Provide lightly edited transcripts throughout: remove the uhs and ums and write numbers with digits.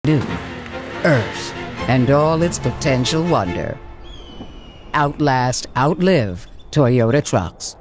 New Earth and all its potential wonder. Outlast, outlive Toyota trucks.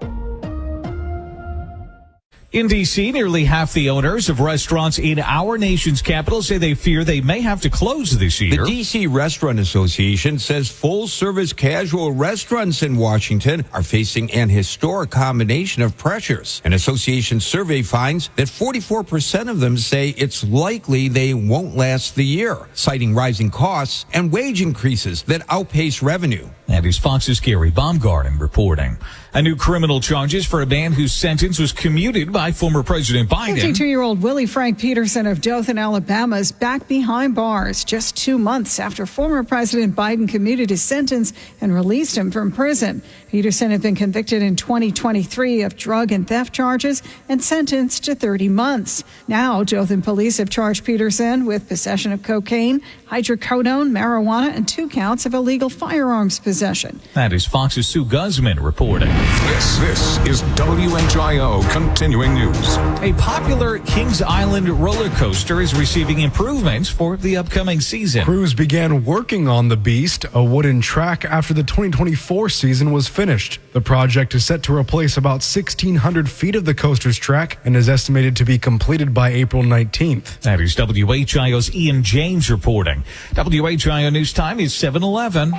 In D.C., nearly half the owners of restaurants in our nation's capital say they fear they may have to close this year. The D.C. Restaurant Association says full-service casual restaurants in Washington are facing an historic combination of pressures. An association survey finds that 44% of them say it's likely they won't last the year, citing rising costs and wage increases that outpace revenue. That is Fox's Gary Baumgarten reporting. A new criminal charges for a man whose sentence was commuted by former President Biden. 52-year-old Willie Frank Peterson of Dothan, Alabama is back behind bars just 2 months after former President Biden commuted his sentence and released him from prison. Peterson had been convicted in 2023 of drug and theft charges and sentenced to 30 months. Now, Dothan police have charged Peterson with possession of cocaine, hydrocodone, marijuana, and 2 counts of illegal firearms possession. That is Fox's Sue Guzman reporting. This is WHIO Continuing News. A popular Kings Island roller coaster is receiving improvements for the upcoming season. Crews began working on the Beast, a wooden track, after the 2024 season was finished. The project is set to replace about 1,600 feet of the coaster's track and is estimated to be completed by April 19th. That is WHIO's Ian James reporting. WHIO News Time is 7:11.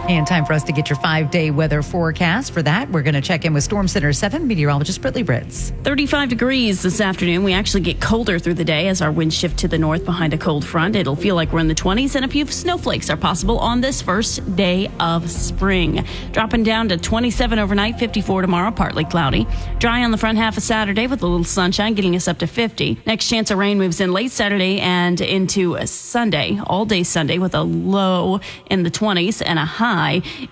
And time for us to get your 5-day weather forecast. For that, we're going to check in with Storm Center 7 meteorologist Brittany Britz. 35 degrees this afternoon. We actually get colder through the day as our winds shift to the north behind a cold front. It'll feel like we're in the 20s, and a few snowflakes are possible on this first day of spring. Dropping down to 27 overnight, 54 tomorrow, partly cloudy. Dry on the front half of Saturday with a little sunshine, getting us up to 50. Next chance of rain moves in late Saturday and into Sunday, all day Sunday, with a low in the 20s and a high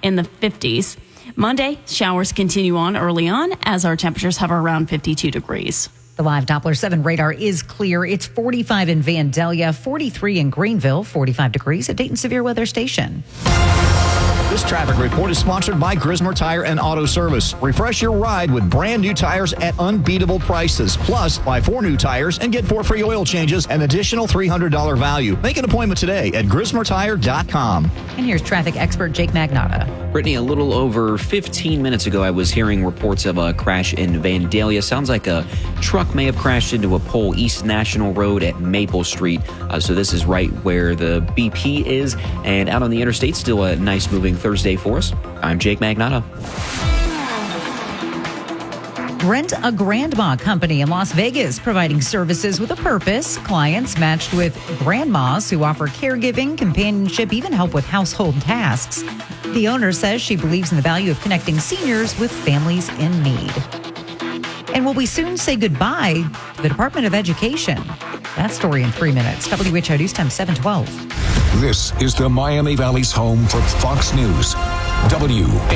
in the 50s. Monday, showers continue on early on as our temperatures hover around 52 degrees. The live Doppler 7 radar is clear. It's 45 in Vandalia, 43 in Greenville, 45 degrees at Dayton Severe Weather Station. This traffic report is sponsored by Grismer Tire and Auto Service. Refresh your ride with brand new tires at unbeatable prices. Plus, buy 4 new tires and get 4 free oil changes, an additional $300 value. Make an appointment today at GrismerTire.com. And here's traffic expert Jake Magnotta. Brittany, a little over 15 minutes ago, I was hearing reports of a crash in Vandalia. Sounds like a truck may have crashed into a pole East National Road at Maple Street. So this is right where the BP is. And out on the interstate, still a nice moving Thursday for us. I'm Jake Magnotta. Rent a Grandma company in Las Vegas, providing services with a purpose. Clients matched with grandmas who offer caregiving, companionship, even help with household tasks. The owner says she believes in the value of connecting seniors with families in need. And will we soon say goodbye to the Department of Education? That story in 3 minutes. WHO News Time 7:12. This is the Miami Valley's home for Fox News. WHIO.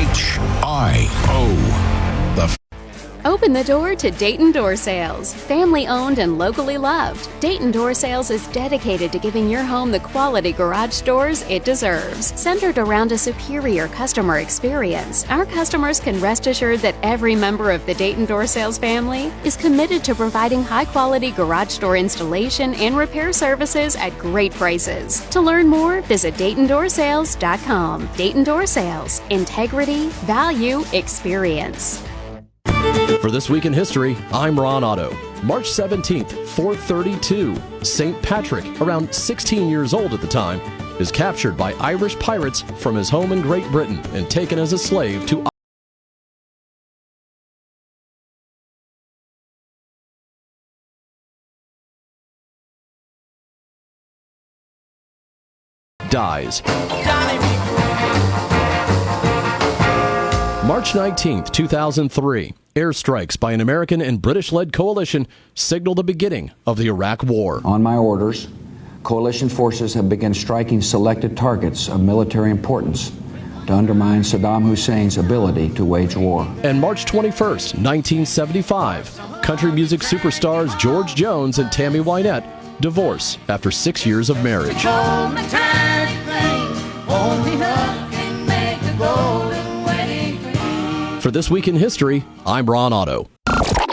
Open the door to Dayton Door Sales. Family owned and locally loved, Dayton Door Sales is dedicated to giving your home the quality garage doors it deserves. Centered around a superior customer experience, our customers can rest assured that every member of the Dayton Door Sales family is committed to providing high-quality garage door installation and repair services at great prices. To learn more, visit DaytonDoorSales.com. Dayton Door Sales. Integrity, value, experience. For This Week in History, I'm Ron Otto. March 17th, 432, St. Patrick, around 16 years old at the time, is captured by Irish pirates from his home in Great Britain and taken as a slave to dies. March 19th, 2003, airstrikes by an American and British-led coalition signal the beginning of the Iraq War. On my orders, coalition forces have begun striking selected targets of military importance to undermine Saddam Hussein's ability to wage war. And March 21st, 1975, country music superstars George Jones and Tammy Wynette divorce after 6 years of marriage. For This Week in History, I'm Ron Otto.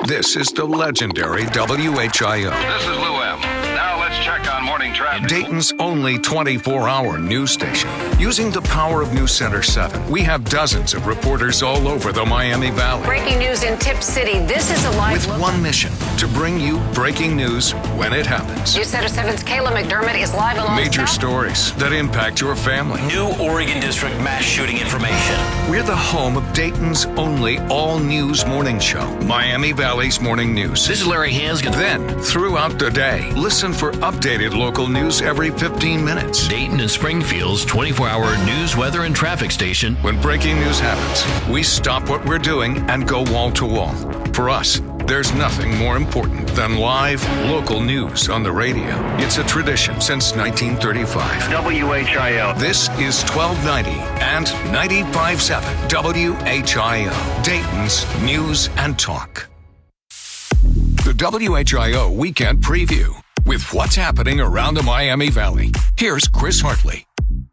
This is the legendary WHIO. This is Lou M. Now let's check out on morning traffic. Dayton's only 24-hour news station. Using the power of News Center 7, we have dozens of reporters all over the Miami Valley. Breaking news in Tip City. This is a live with look. one mission, to bring you breaking news when it happens. News Center 7's Kayla McDermott is live along Major stories that impact your family. New Oregon District mass shooting information. We're the home of Dayton's only all-news morning show, Miami Valley's Morning News. This is Larry Hanskin. Then, throughout the day, listen for updated local news every 15 minutes. Dayton and Springfield's 24-hour news, weather, and traffic station. When breaking news happens, we stop what we're doing and go wall to wall. For us, there's nothing more important than live, local news on the radio. It's a tradition since 1935. WHIO. This is 1290 and 95.7 WHIO, Dayton's News and Talk. The WHIO Weekend Preview with what's happening around the Miami Valley. Here's Chris Hartley.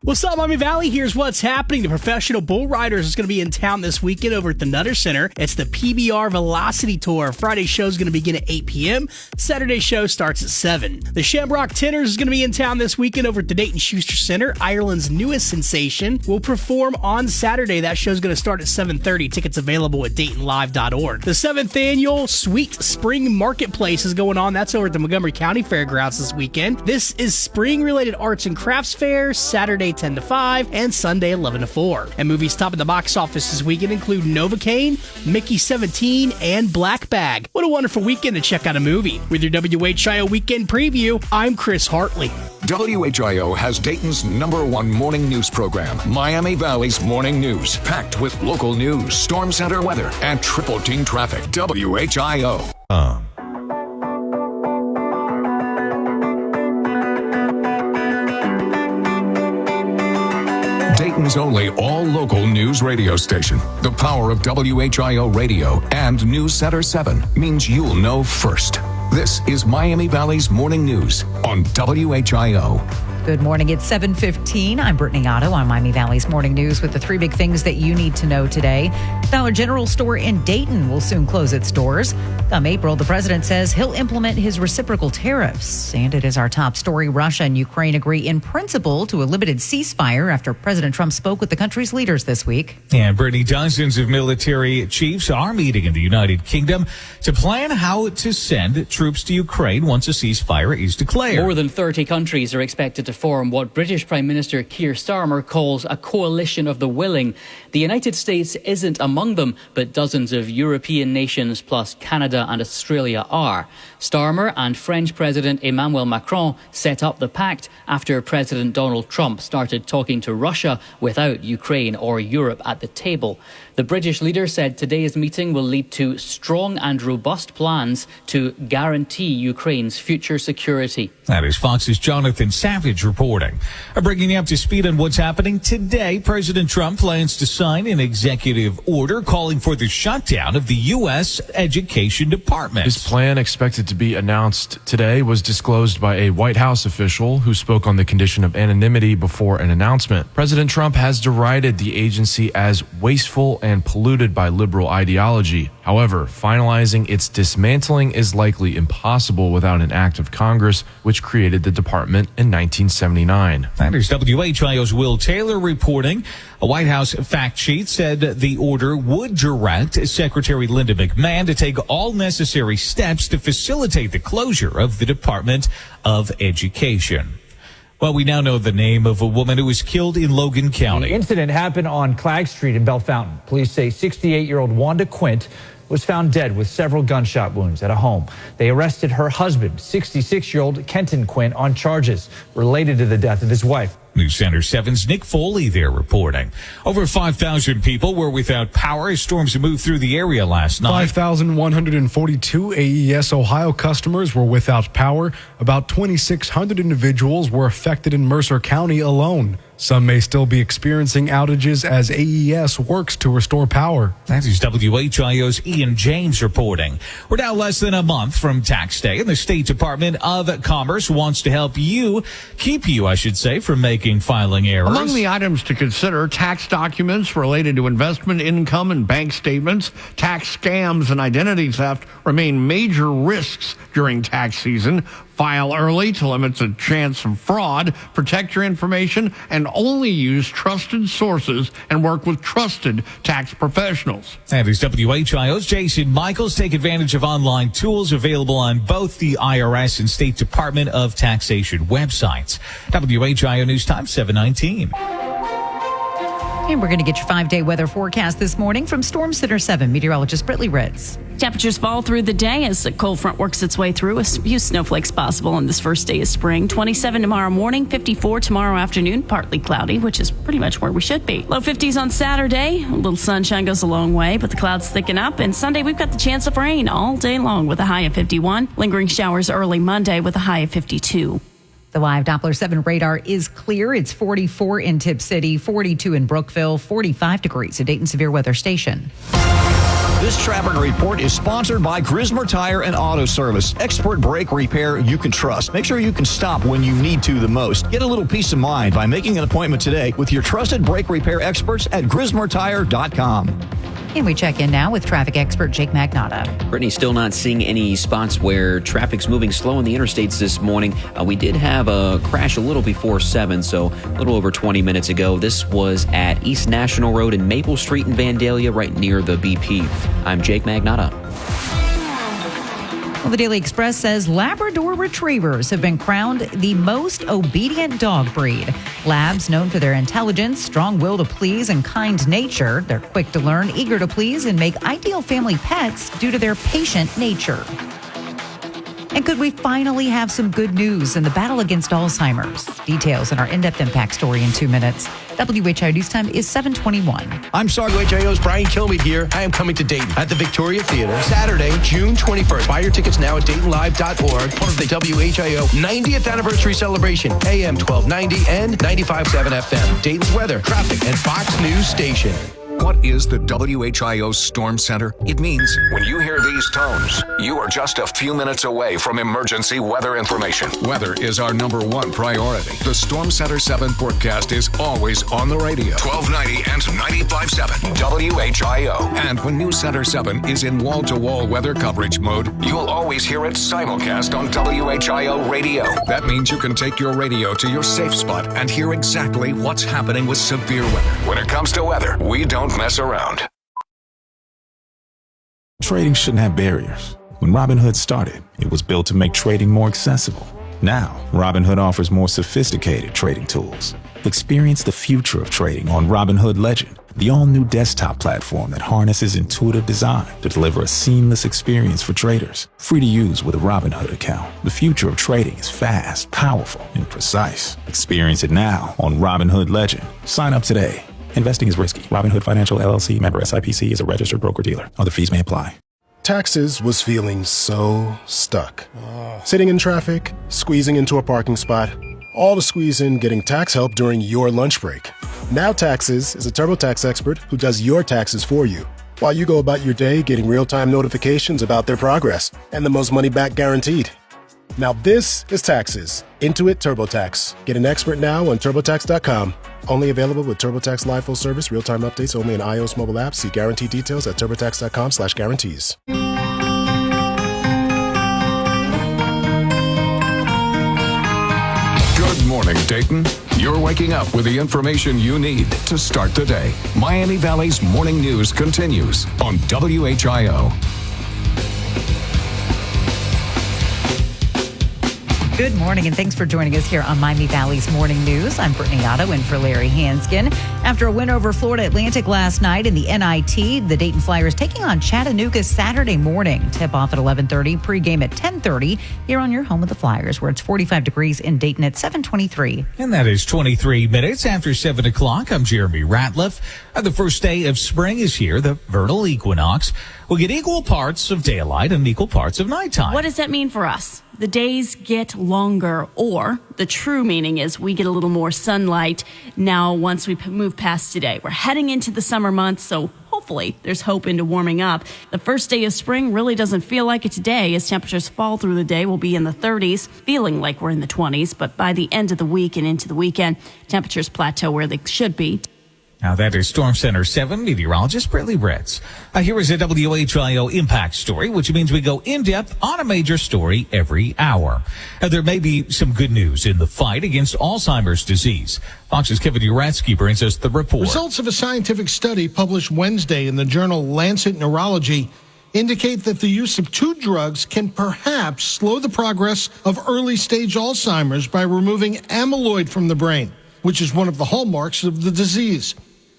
What's up, Miami Valley? Here's what's happening. The Professional Bull Riders is going to be in town this weekend over at the Nutter Center. It's the PBR Velocity Tour. Friday's show is going to begin at 8 p.m. Saturday's show starts at 7. The Shamrock Tenors is going to be in town this weekend over at the Dayton Schuster Center. Ireland's newest sensation will perform on Saturday. That show's going to start at 7:30. Tickets available at DaytonLive.org. The 7th annual Sweet Spring Marketplace is going on. That's over at the Montgomery County Fairgrounds this weekend. This is spring-related arts and crafts fair, Saturday 10 to 5 and Sunday 11 to 4. And movies topping the box office this weekend include Novocaine, Mickey 17, and Black Bag. What a wonderful weekend to check out a movie. With your WHIO Weekend Preview, I'm Chris Hartley. WHIO has Dayton's #1 morning news program, Miami Valley's Morning News, packed with local news, storm center weather, and triple team traffic. WHIO. Dayton's only all-local news radio station. The power of WHIO Radio and News Center 7 means you'll know first. This is Miami Valley's Morning News on WHIO. Good morning. It's 7:15. I'm Brittany Otto on Miami Valley's Morning News with the 3 big things that you need to know today. Dollar General store in Dayton will soon close its doors. Come April, the president says he'll implement his reciprocal tariffs. And it is our top story. Russia and Ukraine agree in principle to a limited ceasefire after President Trump spoke with the country's leaders this week. And Brittany, dozens of military chiefs are meeting in the United Kingdom to plan how to send troops to Ukraine once a ceasefire is declared. More than 30 countries are expected to form what British Prime Minister Keir Starmer calls a coalition of the willing. The United States isn't among them, but dozens of European nations plus Canada and Australia are. Starmer and French President Emmanuel Macron set up the pact after President Donald Trump started talking to Russia without Ukraine or Europe at the table. The British leader said today's meeting will lead to strong and robust plans to guarantee Ukraine's future security. That is Fox's Jonathan Savage reporting. Bringing you up to speed on what's happening today, President Trump plans to sign an executive order calling for the shutdown of the U.S. Education Department. His plan, expected to be announced today, was disclosed by a White House official who spoke on the condition of anonymity before an announcement. President Trump has derided the agency as wasteful and polluted by liberal ideology. However, finalizing its dismantling is likely impossible without an act of Congress, which created the department in 1979. That is WHIO's Will Taylor reporting. A White House fact sheet said the order would direct Secretary Linda McMahon to take all necessary steps to facilitate the closure of the Department of Education. Well, we now know the name of a woman who was killed in Logan County. The incident happened on Clag Street in Bellefontaine. Police say 68-year-old Wanda Quint was found dead with several gunshot wounds at a home. They arrested her husband, 66-year-old Kenton Quint, on charges related to the death of his wife. News Center 7's Nick Foley there reporting. Over 5,000 people were without power as storms moved through the area last night. 5,142 AES Ohio customers were without power. About 2,600 individuals were affected in Mercer County alone. Some may still be experiencing outages as AES works to restore power. That is WHIO's Ian James reporting. We're now less than a month from tax day, and the State Department of Commerce wants to help you, from making filing errors. Among the items to consider, tax documents related to investment income and bank statements. Tax scams and identity theft remain major risks during tax season. File early to limit the chance of fraud, protect your information, and only use trusted sources and work with trusted tax professionals. That is WHIO's Jason Michaels. Take advantage of online tools available on both the IRS and State Department of Taxation websites. WHIO News Time 7:19. And we're going to get your 5-day weather forecast this morning from Storm Center 7 meteorologist Brittany Ritz. Temperatures fall through the day as the cold front works its way through. A few snowflakes possible on this first day of spring. 27 tomorrow morning, 54 tomorrow afternoon, partly cloudy, which is pretty much where we should be. Low 50s on Saturday. A little sunshine goes a long way, but the clouds thicken up. And Sunday, we've got the chance of rain all day long with a high of 51. Lingering showers early Monday with a high of 52. The live Doppler 7 radar is clear. It's 44 in Tip City, 42 in Brookville, 45 degrees at Dayton Severe Weather Station. This traffic report is sponsored by Grismer Tire and Auto Service. Expert brake repair you can trust. Make sure you can stop when you need to the most. Get a little peace of mind by making an appointment today with your trusted brake repair experts at GrismerTire.com. And we check in now with traffic expert Jake Magnotta. Brittany, still not seeing any spots where traffic's moving slow on the interstates this morning. We did have a crash a little before 7, so a little over 20 minutes ago. This was at East National Road and Maple Street in Vandalia, right near the BP. I'm Jake Magnotta. Well, the Daily Express says Labrador Retrievers have been crowned the most obedient dog breed. Labs, known for their intelligence, strong will to please, and kind nature. They're quick to learn, eager to please, and make ideal family pets due to their patient nature. And could we finally have some good news in the battle against Alzheimer's? Details in our in-depth impact story in 2 minutes. WHIO News Time is 7:21. I'm WHIO's Brian Kilmeade here. I am coming to Dayton at the Victoria Theater Saturday, June 21st. Buy your tickets now at DaytonLive.org. Part of the WHIO 90th anniversary celebration. AM 1290 and 95.7 FM. Dayton's weather, traffic, and Fox News station. What is the WHIO Storm Center? It means when you hear these tones, you are just a few minutes away from emergency weather information. Weather is our #1 priority. The Storm Center 7 forecast is always on the radio. 1290 and 95.7 WHIO. And when News Center 7 is in wall-to-wall weather coverage mode, you'll always hear it simulcast on WHIO radio. That means you can take your radio to your safe spot and hear exactly what's happening with severe weather. When it comes to weather, we don't mess around. Trading shouldn't have barriers. When Robinhood started, it was built to make trading more accessible. Now, Robinhood offers more sophisticated trading tools. Experience the future of trading on Robinhood Legend, the all-new desktop platform that harnesses intuitive design to deliver a seamless experience for traders. Free to use with a Robinhood account. The future of trading is fast, powerful, and precise. Experience it now on Robinhood Legend. Sign up today. Investing is risky. Robinhood Financial LLC, member SIPC, is a registered broker-dealer. Other fees may apply. Taxes was feeling so stuck. Sitting in traffic, squeezing into a parking spot, all to squeeze in getting tax help during your lunch break. Now Taxes is a TurboTax expert who does your taxes for you, while you go about your day getting real-time notifications about their progress and the most money back guaranteed. Now this is Taxes. Intuit TurboTax. Get an expert now on TurboTax.com. Only available with TurboTax Live Full Service. Real-time updates only in iOS mobile apps. See guarantee details at TurboTax.com/guarantees. Good morning, Dayton. You're waking up with the information you need to start the day. Miami Valley's morning news continues on WHIO. Good morning, and thanks for joining us here on Miami Valley's Morning News. I'm Brittany Otto in for Larry Hanskin. After a win over Florida Atlantic last night in the NIT, the Dayton Flyers taking on Chattanooga Saturday morning. Tip-off at 11:30, pregame at 10:30 here on your home of the Flyers, where it's 45 degrees in Dayton at 7:23. And that is 23 minutes after 7 o'clock. I'm Jeremy Ratliff. The first day of spring is here, the vernal equinox. We'll get equal parts of daylight and equal parts of nighttime. What does that mean for us? The days get longer, or the true meaning is we get a little more sunlight now once we move past today. We're heading into the summer months, so hopefully there's hope into warming up. The first day of spring really doesn't feel like it today as temperatures fall through the day. We'll be in the 30s, feeling like we're in the 20s, but by the end of the week and into the weekend, temperatures plateau where they should be. Now that is Storm Center 7 meteorologist Brittany Ritz. Here is a WHIO impact story, which means we go in depth on a major story every hour. There may be some good news in the fight against Alzheimer's disease. Fox's Kevin Uretsky brings us the report. Results of a scientific study published Wednesday in the journal Lancet Neurology indicate that the use of two drugs can perhaps slow the progress of early-stage Alzheimer's by removing amyloid from the brain, which is one of the hallmarks of the disease.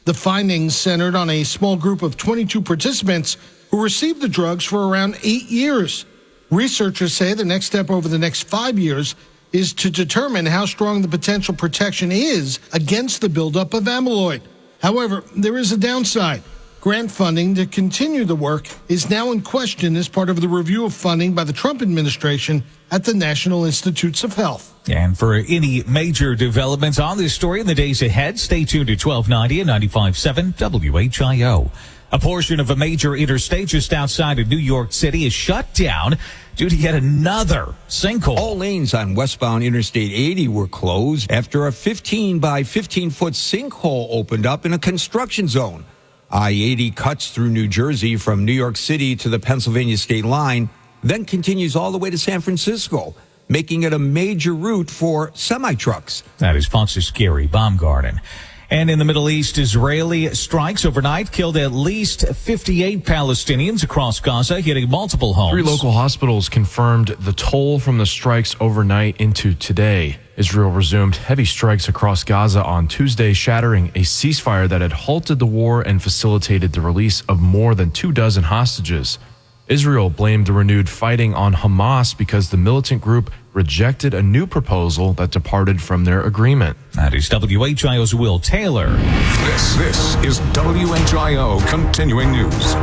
The findings centered on a small group of 22 participants who received the drugs for around 8 years. Researchers say the next step over the next 5 years is to determine how strong the potential protection is against the buildup of amyloid. However, there is a downside. Grant funding to continue the work is now in question as part of the review of funding by the Trump administration at the National Institutes of Health. And for any major developments on this story in the days ahead, stay tuned to 1290 and 95.7 WHIO. A portion of a major interstate just outside of New York City is shut down due to yet another sinkhole. All lanes on westbound Interstate 80 were closed after a 15 by 15-foot sinkhole opened up in a construction zone. I-80 cuts through New Jersey from New York City to the Pennsylvania state line, then continues all the way to San Francisco, making it a major route for semi-trucks. That is Fox's Gary Baumgarten. And in the Middle East, Israeli strikes overnight killed at least 58 Palestinians across Gaza, hitting multiple homes. 3 local hospitals confirmed the toll from the strikes overnight into today. Israel resumed heavy strikes across Gaza on Tuesday, shattering a ceasefire that had halted the war and facilitated the release of more than 24 hostages. Israel blamed the renewed fighting on Hamas because the militant group rejected a new proposal that departed from their agreement. That is WHIO's Will Taylor. This is WHIO Continuing News.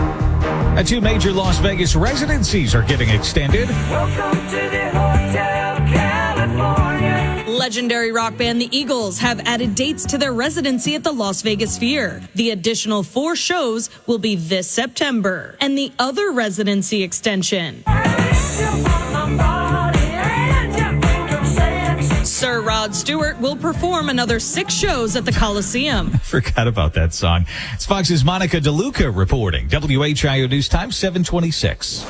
2 major Las Vegas residencies are getting extended. Welcome to the Hotel California. Legendary rock band The Eagles have added dates to their residency at the Las Vegas Sphere. The additional 4 shows will be this September. And the other residency extension. Sir Rod Stewart will perform another 6 shows at the Coliseum. Forgot about that song. It's Fox's Monica DeLuca reporting. WHIO News Time 726.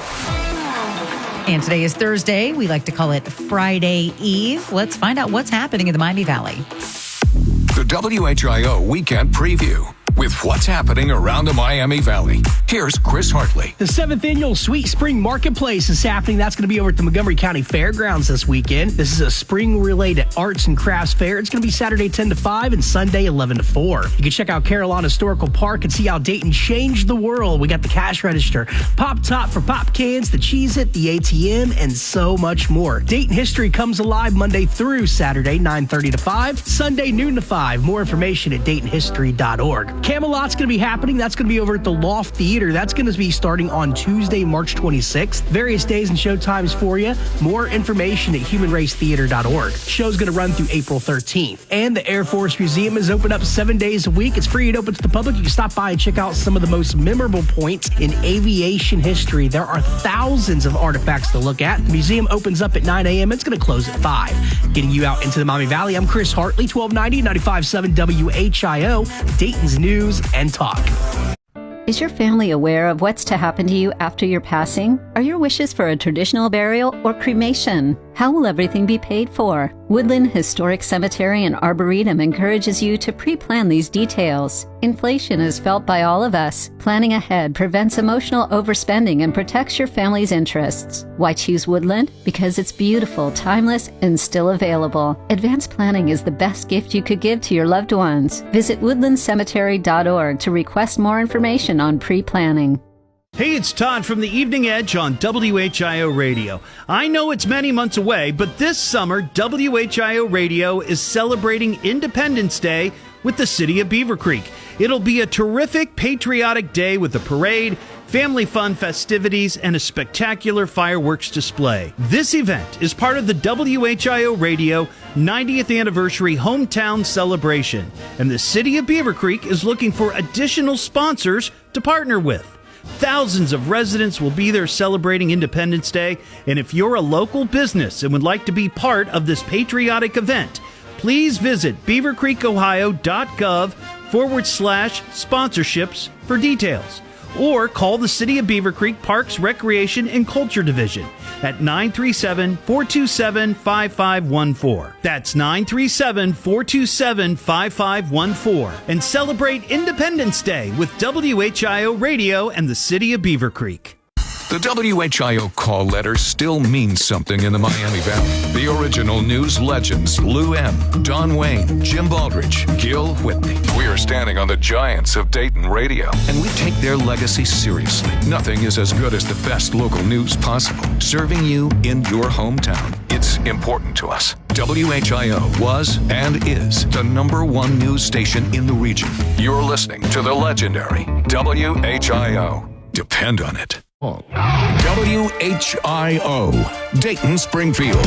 And today is Thursday. We like to call it Friday Eve. Let's find out what's happening in the Miami Valley. The WHIO Weekend Preview with what's happening around the Miami Valley. Here's Chris Hartley. The 7th annual Sweet Spring Marketplace is happening. That's going to be over at the Montgomery County Fairgrounds this weekend. This is a spring-related arts and crafts fair. It's going to be Saturday 10 to 5 and Sunday 11 to 4. You can check out Carolina Historical Park and see how Dayton changed the world. We got the cash register, Pop Top for pop cans, the Cheez-It, the ATM, and so much more. Dayton history comes alive Monday through Saturday 9:30 to 5, Sunday noon to 5. More information at DaytonHistory.org. Camelot's going to be happening. That's going to be over at the Loft Theater. That's going to be starting on Tuesday, March 26th. Various days and show times for you. More information at humanracetheater.org. Show's going to run through April 13th. And the Air Force Museum is open up 7 days a week. It's free and open to the public. You can stop by and check out some of the most memorable points in aviation history. There are thousands of artifacts to look at. The museum opens up at 9 a.m. It's going to close at 5. Getting you out into the Miami Valley, I'm Chris Hartley, 1290, 95.7 WHIO, Dayton's News and Talk. Is your family aware of what's to happen to you after your passing? Are your wishes for a traditional burial or cremation? How will everything be paid for? Woodland Historic Cemetery and Arboretum encourages you to pre-plan these details. Inflation is felt by all of us. Planning ahead prevents emotional overspending and protects your family's interests. Why choose Woodland? Because it's beautiful, timeless, and still available. Advanced planning is the best gift you could give to your loved ones. Visit woodlandcemetery.org to request more information on pre-planning. Hey, it's Todd from the Evening Edge on WHIO Radio. I know it's many months away, but this summer, WHIO Radio is celebrating Independence Day with the city of Beaver Creek. It'll be a terrific patriotic day with a parade, family fun festivities, and a spectacular fireworks display. This event is part of the WHIO Radio 90th Anniversary Hometown Celebration, and the city of Beaver Creek is looking for additional sponsors to partner with. Thousands of residents will be there celebrating Independence Day, and if you're a local business and would like to be part of this patriotic event, please visit beavercreekohio.gov www.city.gov/sponsorships for details. Or call the City of Beaver Creek Parks, Recreation, and Culture Division at 937-427-5514. That's 937-427-5514. And celebrate Independence Day with WHIO Radio and the City of Beaver Creek. The WHIO call letter still means something in the Miami Valley. The original news legends, Lou M., Don Wayne, Jim Baldridge, Gil Whitney. We are standing on the giants of Dayton radio, and we take their legacy seriously. Nothing is as good as the best local news possible. Serving you in your hometown. It's important to us. WHIO was and is the #1 news station in the region. You're listening to the legendary WHIO. Depend on it. WHIO, Dayton, Springfield.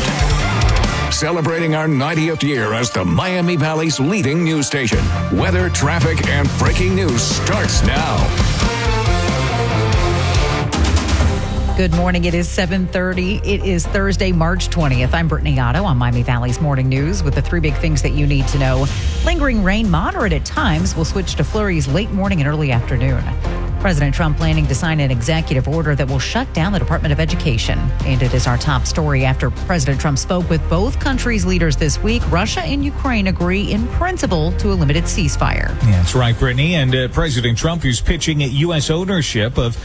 Celebrating our 90th year as the Miami Valley's leading news station. Weather, traffic, and breaking news starts now. Good morning. It is 7:30. It is Thursday, March 20th. I'm Brittany Otto on Miami Valley's Morning News with the three big things that you need to know. Lingering rain, moderate at times, will switch to flurries late morning and early afternoon. President Trump planning to sign an executive order that will shut down the Department of Education. And it is our top story after President Trump spoke with both countries' leaders this week. Russia and Ukraine agree in principle to a limited ceasefire. Yeah, that's right, Brittany. And President Trump is pitching U.S. ownership of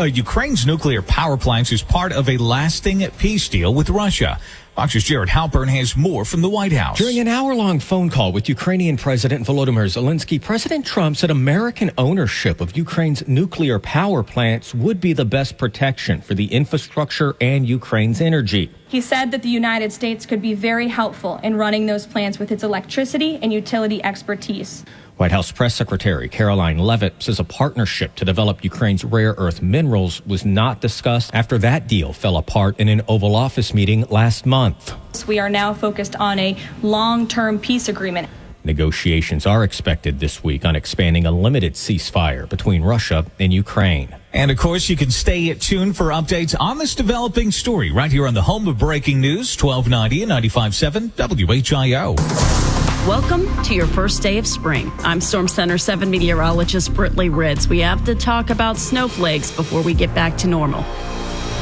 Ukraine's nuclear power plants as part of a lasting peace deal with Russia. Fox's Jared Halpern has more from the White House. During an hour-long phone call with Ukrainian President Volodymyr Zelensky, President Trump said American ownership of Ukraine's nuclear power plants would be the best protection for the infrastructure and Ukraine's energy. He said that the United States could be very helpful in running those plants with its electricity and utility expertise. White House Press Secretary Caroline Leavitt says a partnership to develop Ukraine's rare earth minerals was not discussed after that deal fell apart in an Oval Office meeting last month. We are now focused on a long-term peace agreement. Negotiations are expected this week on expanding a limited ceasefire between Russia and Ukraine. And, of course, you can stay tuned for updates on this developing story right here on the home of breaking news, 1290 and 95.7 WHIO. Welcome to your first day of spring. I'm Storm Center 7 meteorologist Brittany Ritz. We have to talk about snowflakes before we get back to normal.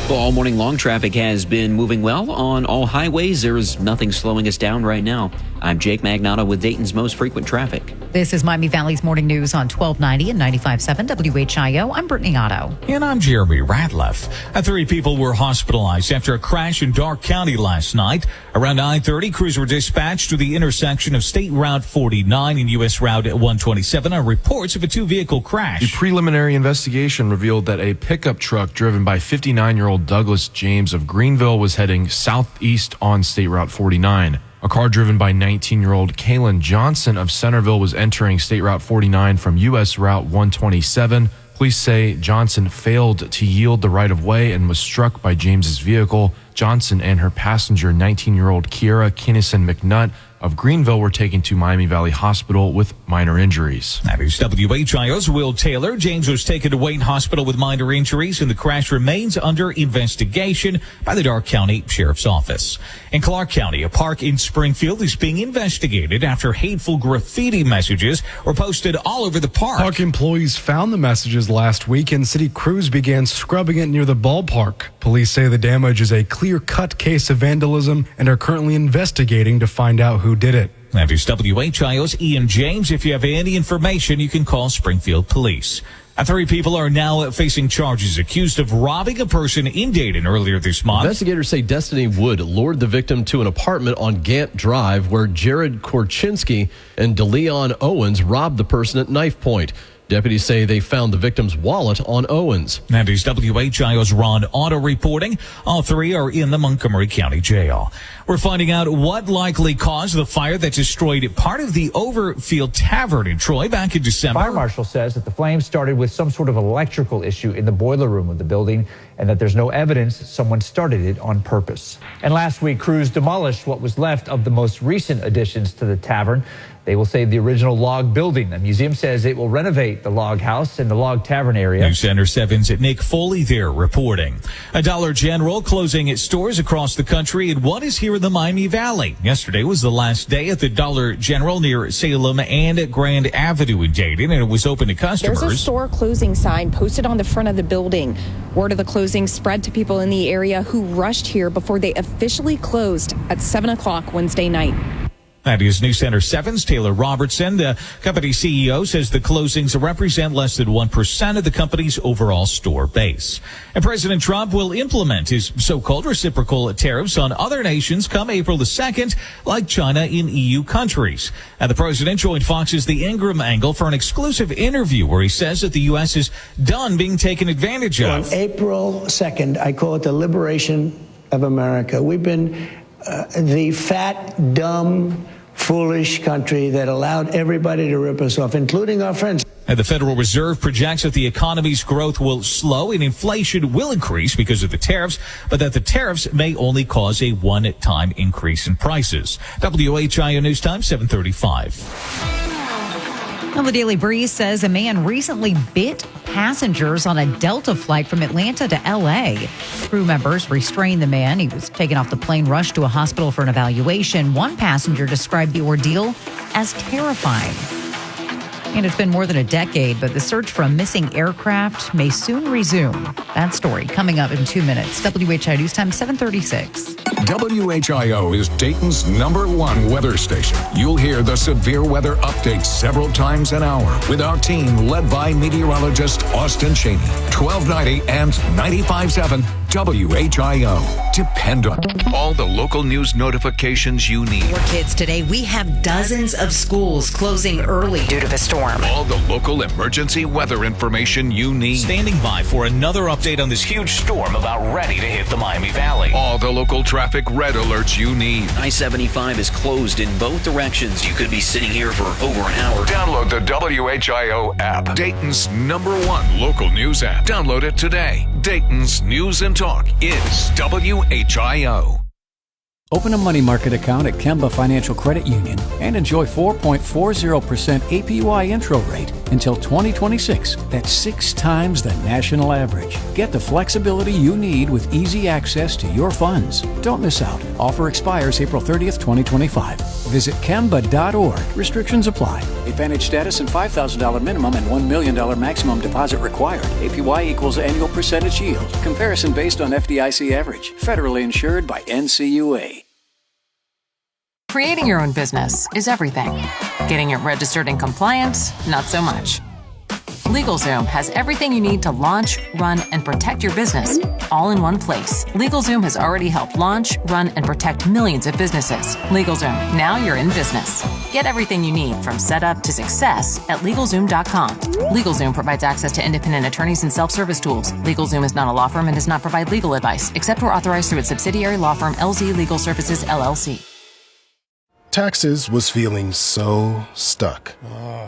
Well, all morning long, traffic has been moving well on all highways. There is nothing slowing us down right now. I'm Jake Magnato with Dayton's most frequent traffic. This is Miami Valley's Morning News on 1290 and 95.7 WHIO. I'm Brittany Otto. And I'm Jeremy Ratliff. 3 people were hospitalized after a crash in Darke County last night. Around 9:30, crews were dispatched to the intersection of State Route 49 and U.S. Route 127 on reports of a 2-vehicle crash. The preliminary investigation revealed that a pickup truck driven by 59-year-old Douglas James of Greenville was heading southeast on State Route 49. A car driven by 19-year-old Kaylin Johnson of Centerville was entering State Route 49 from U.S. Route 127. Police say Johnson failed to yield the right-of-way and was struck by James's vehicle. Johnson and her passenger, 19-year-old Kiera Kinnison McNutt of Greenville, were taken to Miami Valley Hospital with minor injuries. That is WHIO's Will Taylor. James was taken to Wayne Hospital with minor injuries, and the crash remains under investigation by the Darke County Sheriff's Office. In Clark County, a park in Springfield is being investigated after hateful graffiti messages were posted all over the park. Park employees found the messages last week, and city crews began scrubbing it near the ballpark. Police say the damage is a clear-cut case of vandalism and are currently investigating to find out who did it. That is WHIO's Ian James. If you have any information, you can call Springfield Police. 3 people are now facing charges accused of robbing a person in Dayton earlier this month. Investigators say Destiny Wood lured the victim to an apartment on Gant Drive where Jared Korchinski and DeLeon Owens robbed the person at knife point. Deputies say they found the victim's wallet on Owens. That is WHIO's Ron Otto reporting. All 3 are in the Montgomery County Jail. We're finding out what likely caused the fire that destroyed part of the Overfield Tavern in Troy back in December. Fire marshal says that the flames started with some sort of electrical issue in the boiler room of the building and that there's no evidence someone started it on purpose. And last week, crews demolished what was left of the most recent additions to the tavern. They will save the original log building. The museum says it will renovate the log house and the log tavern area. News Center 7's Nick Foley there reporting. A Dollar General closing its stores across the country, and one is here in the Miami Valley. Yesterday was the last day at the Dollar General near Salem and Grand Avenue in Dayton, and it was open to customers. There's a store closing sign posted on the front of the building. Word of the closing spread to people in the area who rushed here before they officially closed at 7 o'clock Wednesday night. That is News Center 7's Taylor Robertson. The company CEO says the closings represent less than 1% of the company's overall store base. And President Trump will implement his so-called reciprocal tariffs on other nations come April the 2nd, like China in EU countries. And the president joined Fox's The Ingram Angle for an exclusive interview where he says that the U.S. is done being taken advantage of. On April 2nd, I call it the liberation of America. We've been the fat, dumb, foolish country that allowed everybody to rip us off, including our friends. And the Federal Reserve projects that the economy's growth will slow and inflation will increase because of the tariffs, but that the tariffs may only cause a one-time increase in prices. WHIO News Time, 7:35. Well, the Daily Breeze says a man recently bit passengers on a Delta flight from Atlanta to L.A. Crew members restrained the man. He was taken off the plane, rushed to a hospital for an evaluation. One passenger described the ordeal as terrifying. And it's been more than a decade, but the search for a missing aircraft may soon resume. That story coming up in 2 minutes. WHI News Time, 7:36. WHIO is Dayton's #1 weather station. You'll hear the severe weather updates several times an hour with our team led by meteorologist Austin Cheney. 1290 and 95.7 WHIO. Depend on all the local news notifications you need. For kids today, we have dozens of schools closing early due to the storm. All the local emergency weather information you need. Standing by for another update on this huge storm about ready to hit the Miami Valley. All the local traffic red alerts you need. I-75 is closed in both directions. You could be sitting here for over an hour. Download the WHIO app. Dayton's #1 local news app. Download it today. Dayton's News and Talk is WHIO. Open a money market account at Kemba Financial Credit Union and enjoy 4.40% APY intro rate until 2026. That's 6 times the national average. Get the flexibility you need with easy access to your funds. Don't miss out. Offer expires April 30th, 2025. Visit Kemba.org. Restrictions apply. Advantage status and $5,000 minimum and $1 million maximum deposit required. APY equals annual percentage yield. Comparison based on FDIC average. Federally insured by NCUA. Creating your own business is everything. Getting it registered and compliant, not so much. LegalZoom has everything you need to launch, run, and protect your business all in one place. LegalZoom has already helped launch, run, and protect millions of businesses. LegalZoom, now you're in business. Get everything you need from setup to success at LegalZoom.com. LegalZoom provides access to independent attorneys and self-service tools. LegalZoom is not a law firm and does not provide legal advice, except where authorized through its subsidiary law firm LZ Legal Services, LLC. Taxes was feeling so stuck.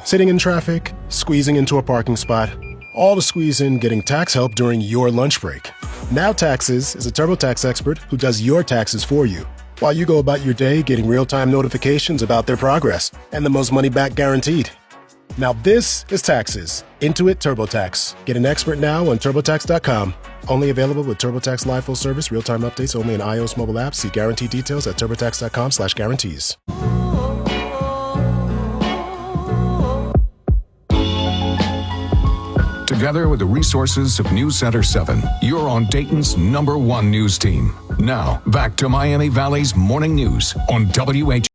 Sitting in traffic, squeezing into a parking spot, all to squeeze in getting tax help during your lunch break. Now Taxes is a TurboTax expert who does your taxes for you, while you go about your day getting real-time notifications about their progress and the most money back guaranteed. Now this is Taxes. Intuit TurboTax. Get an expert now on TurboTax.com. Only available with TurboTax Live Full Service. Real-time updates only in iOS mobile apps. See guarantee details at TurboTax.com/guarantees. Together with the resources of News Center 7, you're on Dayton's #1 news team. Now, back to Miami Valley's morning news on WH.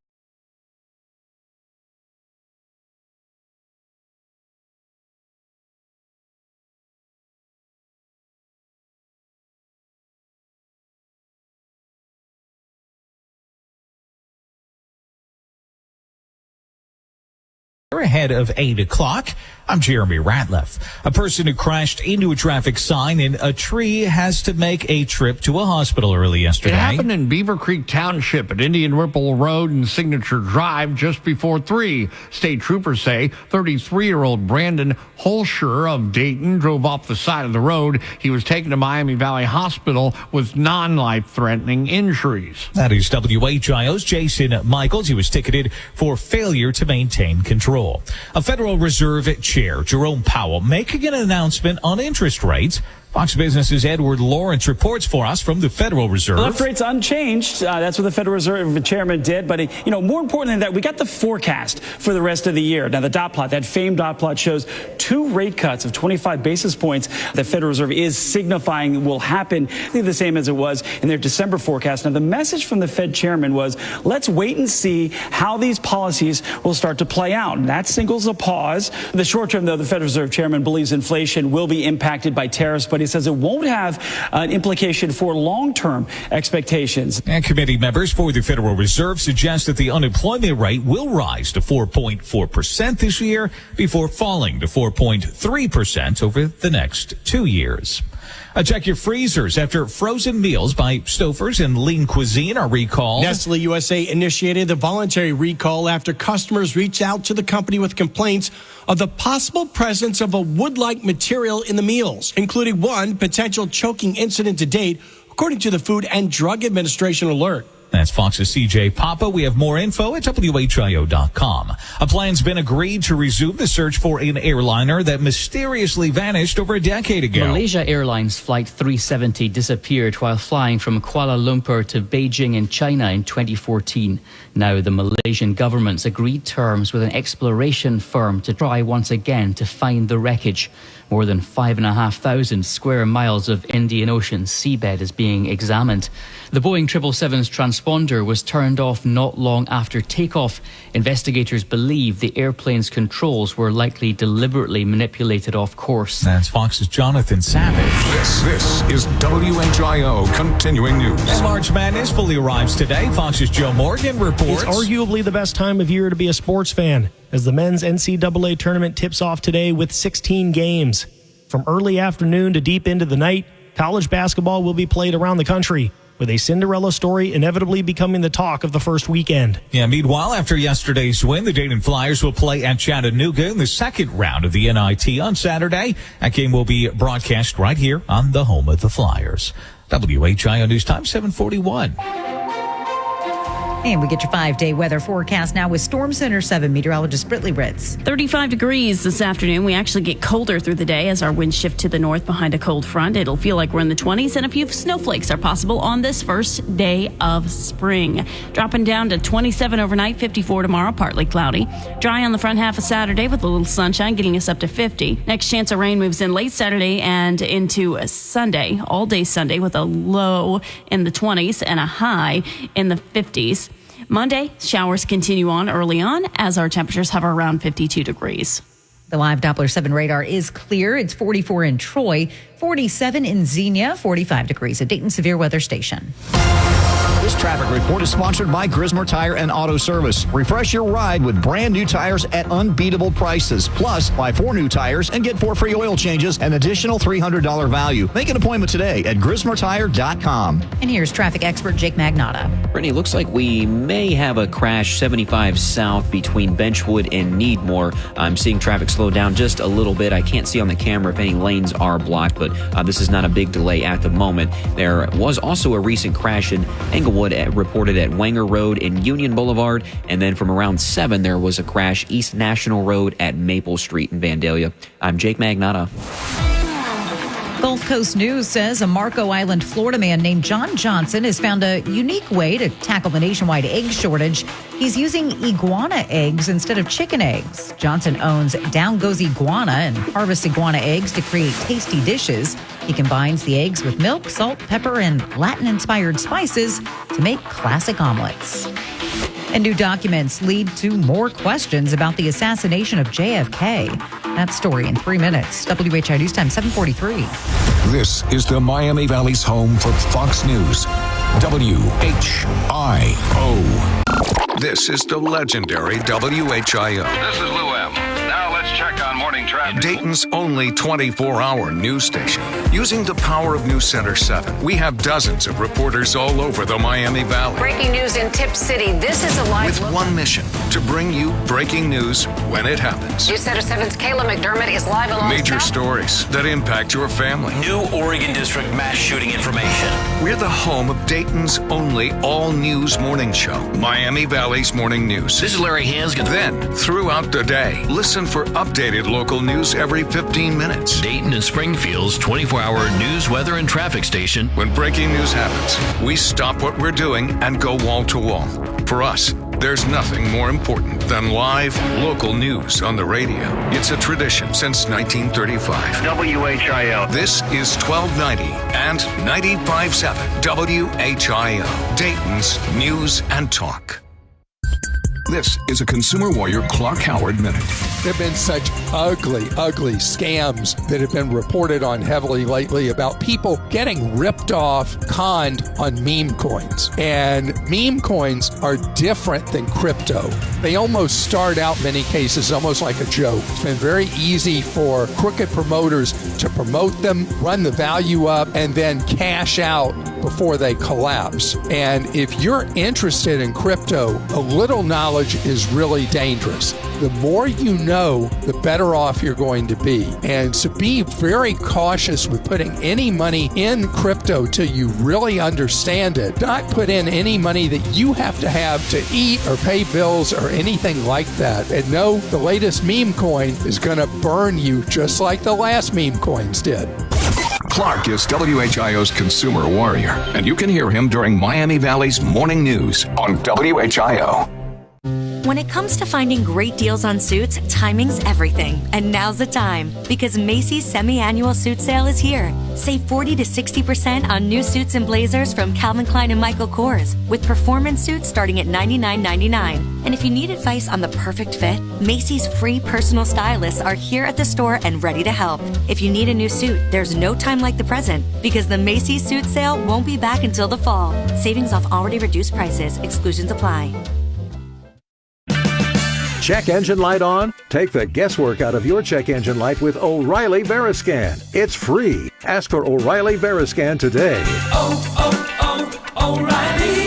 ahead of 8 o'clock. I'm Jeremy Ratliff. A person who crashed into a traffic sign in a tree has to make a trip to a hospital early yesterday. It happened in Beaver Creek Township at Indian Ripple Road and Signature Drive just before 3. State troopers say 33-year-old Brandon Holscher of Dayton drove off the side of the road. He was taken to Miami Valley Hospital with non-life-threatening injuries. That is WHIO's Jason Michaels. He was ticketed for failure to maintain control. A Federal Reserve Chair Jerome Powell making an announcement on interest rates. Fox Business's Edward Lawrence reports for us from the Federal Reserve. Left rates unchanged. That's what the Federal Reserve Chairman did. But, more important than that, we got the forecast for the rest of the year. Now, the dot plot, that famed dot plot, shows 2 rate cuts of 25 basis points. The Federal Reserve is signifying will happen the same as it was in their December forecast. Now, the message from the Fed Chairman was, let's wait and see how these policies will start to play out. And that signals a pause. In the short term, though, the Federal Reserve Chairman believes inflation will be impacted by tariffs, but he says it won't have an implication for long-term expectations. And committee members for the Federal Reserve suggest that the unemployment rate will rise to 4.4% this year before falling to 4.3% over the next 2 years. Check your freezers after frozen meals by Stouffer's and Lean Cuisine are recalled. Nestle USA initiated the voluntary recall after customers reached out to the company with complaints of the possible presence of a wood-like material in the meals, including one potential choking incident to date, according to the Food and Drug Administration alert. That's Fox's CJ Papa. We have more info at WHIO.com. A plan's been agreed to resume the search for an airliner that mysteriously vanished over a decade ago. Malaysia Airlines Flight 370 disappeared while flying from Kuala Lumpur to Beijing in China in 2014. Now the Malaysian government's agreed terms with an exploration firm to try once again to find the wreckage. More than 5,500 square miles of Indian Ocean seabed is being examined. The Boeing 777's transponder was turned off not long after takeoff. Investigators believe the airplane's controls were likely deliberately manipulated off course. That's Fox's Jonathan Savage. This is WHIO Continuing News. And March Madness fully arrives today. Fox's Joe Morgan reports. It's arguably the best time of year to be a sports fan, as the men's NCAA tournament tips off today with 16 games. From early afternoon to deep into the night, college basketball will be played around the country, with a Cinderella story inevitably becoming the talk of the first weekend. Yeah, meanwhile, after yesterday's win, the Dayton Flyers will play at Chattanooga in the second round of the NIT on Saturday. That game will be broadcast right here on the home of the Flyers. WHIO News Time 741. And we get your 5-day weather forecast now with Storm Center 7 meteorologist Britley Ritz. 35 degrees this afternoon. We actually get colder through the day as our winds shift to the north behind a cold front. It'll feel like we're in the 20s, and a few snowflakes are possible on this first day of spring. Dropping down to 27 overnight, 54 tomorrow, partly cloudy. Dry on the front half of Saturday with a little sunshine, getting us up to 50. Next chance of rain moves in late Saturday and into Sunday, all day Sunday, with a low in the 20s and a high in the 50s. Monday, showers continue on early on as our temperatures hover around 52 degrees. The live Doppler 7 radar is clear. It's 44 in Troy, 47 in Xenia, 45 degrees at Dayton Severe Weather Station. This traffic report is sponsored by Grismer Tire and Auto Service. Refresh your ride with brand new tires at unbeatable prices. Plus, buy 4 new tires and get 4 free oil changes, an additional $300 value. Make an appointment today at GrismerTire.com. And here's traffic expert Jake Magnotta. Brittany, looks like we may have a crash 75 south between Benchwood and Needmore. I'm seeing traffic slow down just a little bit. I can't see on the camera if any lanes are blocked, but this is not a big delay at the moment. There was also a recent crash in Englewood reported at Wanger Road and Union Boulevard, and then from around 7 there was a crash East National Road at Maple Street in Vandalia. I'm Jake Magnotta. Gulf Coast News says a Marco Island, Florida man named John Johnson has found a unique way to tackle the nationwide egg shortage. He's using iguana eggs instead of chicken eggs. Johnson owns Down Goes Iguana and harvests iguana eggs to create tasty dishes. He combines the eggs with milk, salt, pepper, and Latin-inspired spices to make classic omelets. And new documents lead to more questions about the assassination of JFK. That story in 3 minutes. WHI News Time 743. This is the Miami Valley's home for Fox News. WHIO. This is the legendary WHIO. This is Lou M. on morning traffic. Dayton's only 24-hour news station. Using the power of News Center 7, we have dozens of reporters all over the Miami Valley. Breaking news in Tip City. This is a live With look. one mission, to bring you breaking news when it happens. News Center 7's Kayla McDermott is live along Major stories that impact your family. New Oregon District mass shooting information. We're the home of Dayton's only all-news morning show, Miami Valley's Morning News. This is Larry Hansgen. Then, throughout the day, listen for updated local news every 15 minutes. Dayton and Springfield's 24-hour news, weather, and traffic station. When breaking news happens, we stop what we're doing and go wall to wall. For us, there's nothing more important than live, local news on the radio. It's a tradition since 1935. WHIO. This is 1290 and 95.7 WHIO, Dayton's News and Talk. This is a Consumer Warrior Clark Howard Minute. There have been such ugly scams that have been reported on heavily lately about people getting ripped off, conned on meme coins. And meme coins are different than crypto. They almost start out, in many cases, almost like a joke. It's been very easy for crooked promoters to promote them, run the value up, and then cash out before they collapse. And if you're interested in crypto, a little knowledge is really dangerous. The more you know, the better off you're going to be. And so be very cautious with putting any money in crypto till you really understand it. Not put in any money that you have to eat or pay bills or anything like that. And know the latest meme coin is going to burn you just like the last meme coins did. Clark is WHIO's Consumer Warrior, and you can hear him during Miami Valley's Morning News on WHIO. When it comes to finding great deals on suits, timing's everything. And now's the time, because Macy's semi-annual suit sale is here. Save 40 to 60% on new suits and blazers from Calvin Klein and Michael Kors, with performance suits starting at $99.99. And if you need advice on the perfect fit, Macy's free personal stylists are here at the store and ready to help. If you need a new suit, there's no time like the present, because the Macy's suit sale won't be back until the fall. Savings off already reduced prices. Exclusions apply. Check engine light on? Take the guesswork out of your check engine light with O'Reilly Veriscan. It's free. Ask for O'Reilly Veriscan today. O'Reilly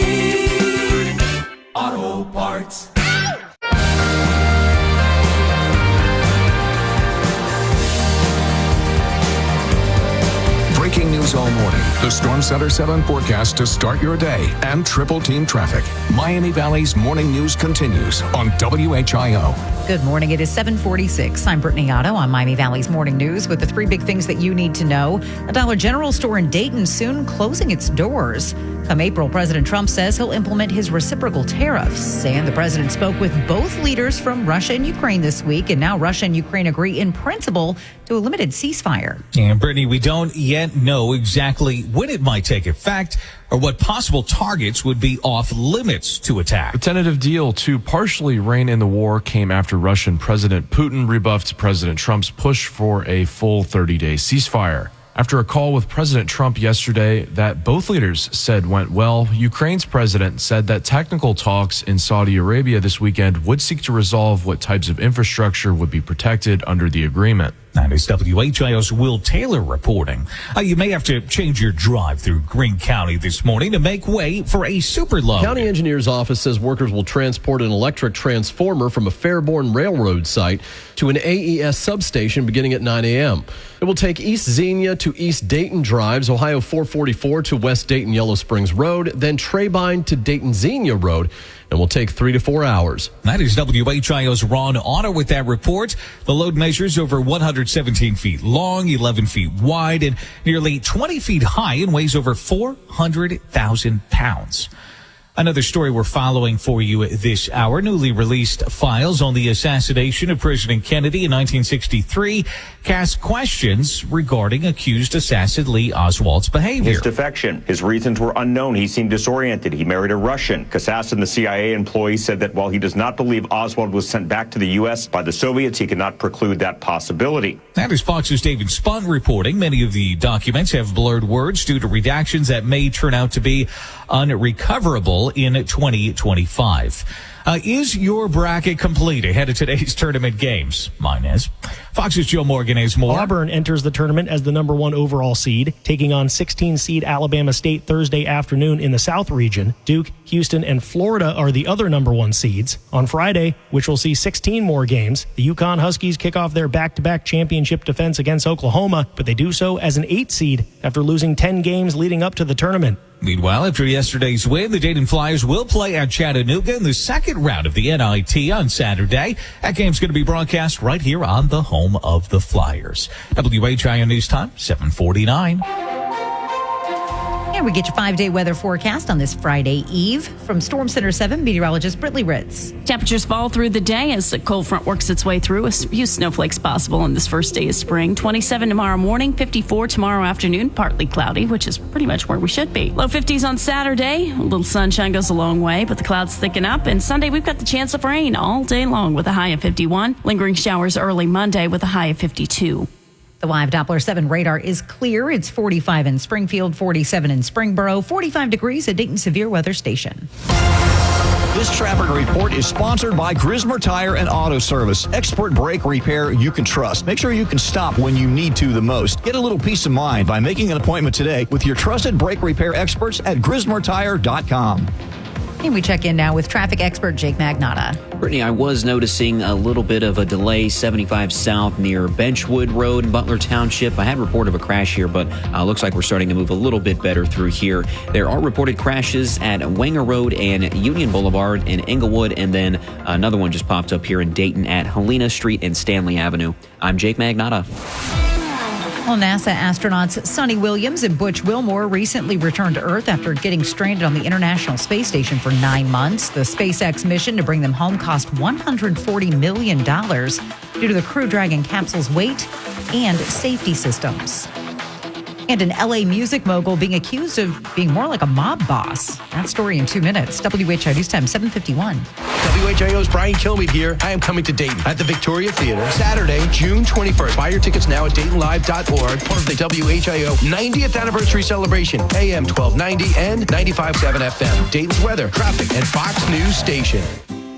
Auto Parts. Breaking news all morning. The Storm Center 7 forecast to start your day and triple team traffic. Miami Valley's morning news continues on WHIO. Good morning. It is 7:46. I'm Brittany Otto on Miami Valley's Morning News with the three big things that you need to know. A Dollar General store in Dayton soon closing its doors. Come April, President Trump says he'll implement his reciprocal tariffs. And the president spoke with both leaders from Russia and Ukraine this week. And now Russia and Ukraine agree in principle to a limited ceasefire. And Brittany, we don't yet know exactly when it might take effect or what possible targets would be off limits to attack. The tentative deal to partially rein in the war came after Russian President Putin rebuffed President Trump's push for a full 30-day ceasefire. After a call with President Trump yesterday that both leaders said went well, Ukraine's president said that technical talks in Saudi Arabia this weekend would seek to resolve what types of infrastructure would be protected under the agreement. That is WHIO's Will Taylor reporting. You may have to change your drive through Greene County this morning to make way for a superload. County Engineer's office says workers will transport an electric transformer from a Fairborn Railroad site to an AES substation beginning at 9 a.m. It will take East Xenia to East Dayton Drives, Ohio 444 to West Dayton Yellow Springs Road, then Treybine to Dayton Xenia Road, and will take 3 to 4 hours. That is WHIO's Ron Honor with that report. The load measures over 117 feet long, 11 feet wide, and nearly 20 feet high and weighs over 400,000 pounds. Another story we're following for you this hour. Newly released files on the assassination of President Kennedy in 1963 cast questions regarding accused assassin Lee Oswald's behavior. His defection. His reasons were unknown. He seemed disoriented. He married a Russian. Kassassin, the CIA employee, said that while he does not believe Oswald was sent back to the U.S. by the Soviets, he cannot preclude that possibility. That is Fox's David Spun reporting. Many of the documents have blurred words due to redactions that may turn out to be unrecoverable. title in 2025. Is your bracket complete ahead of today's tournament games? Mine is. Fox's Joe Morgan has more. Auburn enters the tournament as the number 1 overall seed, taking on 16 seed Alabama State Thursday afternoon in the South region. Duke, Houston, and Florida are the other number 1 seeds. On Friday, which will see 16 more games, the UConn Huskies kick off their back-to-back championship defense against Oklahoma, but they do so as an 8 seed after losing 10 games leading up to the tournament. Meanwhile, after yesterday's win, the Dayton Flyers will play at Chattanooga in the second round of the NIT on Saturday. That game's going to be broadcast right here on the home of the Flyers. WHIO News Time, 7:49. And we get your 5-day weather forecast on this Friday Eve. From Storm Center 7, meteorologist Brittany Ritz. Temperatures fall through the day as the cold front works its way through. A few snowflakes possible on this first day of spring. 27 tomorrow morning, 54 tomorrow afternoon, partly cloudy, which is pretty much where we should be. Low 50s on Saturday. A little sunshine goes a long way, but the clouds thicken up. And Sunday, we've got the chance of rain all day long with a high of 51. Lingering showers early Monday with a high of 52. The live Doppler 7 radar is clear. It's 45 in Springfield, 47 in Springboro, 45 degrees at Dayton Severe Weather Station. This traffic report is sponsored by Grismer Tire and Auto Service. Expert brake repair you can trust. Make sure you can stop when you need to the most. Get a little peace of mind by making an appointment today with your trusted brake repair experts at GrismerTire.com. And we check in now with traffic expert Jake Magnotta. Brittany, I was noticing a little bit of a delay 75 south near Benchwood Road in Butler Township. I had a report of a crash here, but looks like we're starting to move a little bit better through here. There are reported crashes at Wenger Road and Union Boulevard in Englewood, and then another one just popped up here in Dayton at Helena Street and Stanley Avenue. I'm Jake Magnotta. Well, NASA astronauts Sonny Williams and Butch Wilmore recently returned to Earth after getting stranded on the International Space Station for 9 months. The SpaceX mission to bring them home cost $140 million due to the Crew Dragon capsule's weight and safety systems. And an LA music mogul being accused of being more like a mob boss. That story in 2 minutes. WHIO News Time, 7:51. WHIO's Brian Kilmeade here. I am coming to Dayton at the Victoria Theater Saturday, June 21st. Buy your tickets now at DaytonLive.org. Part of the WHIO 90th anniversary celebration. AM 1290 and 95.7 FM. Dayton's weather, traffic, and Fox News station.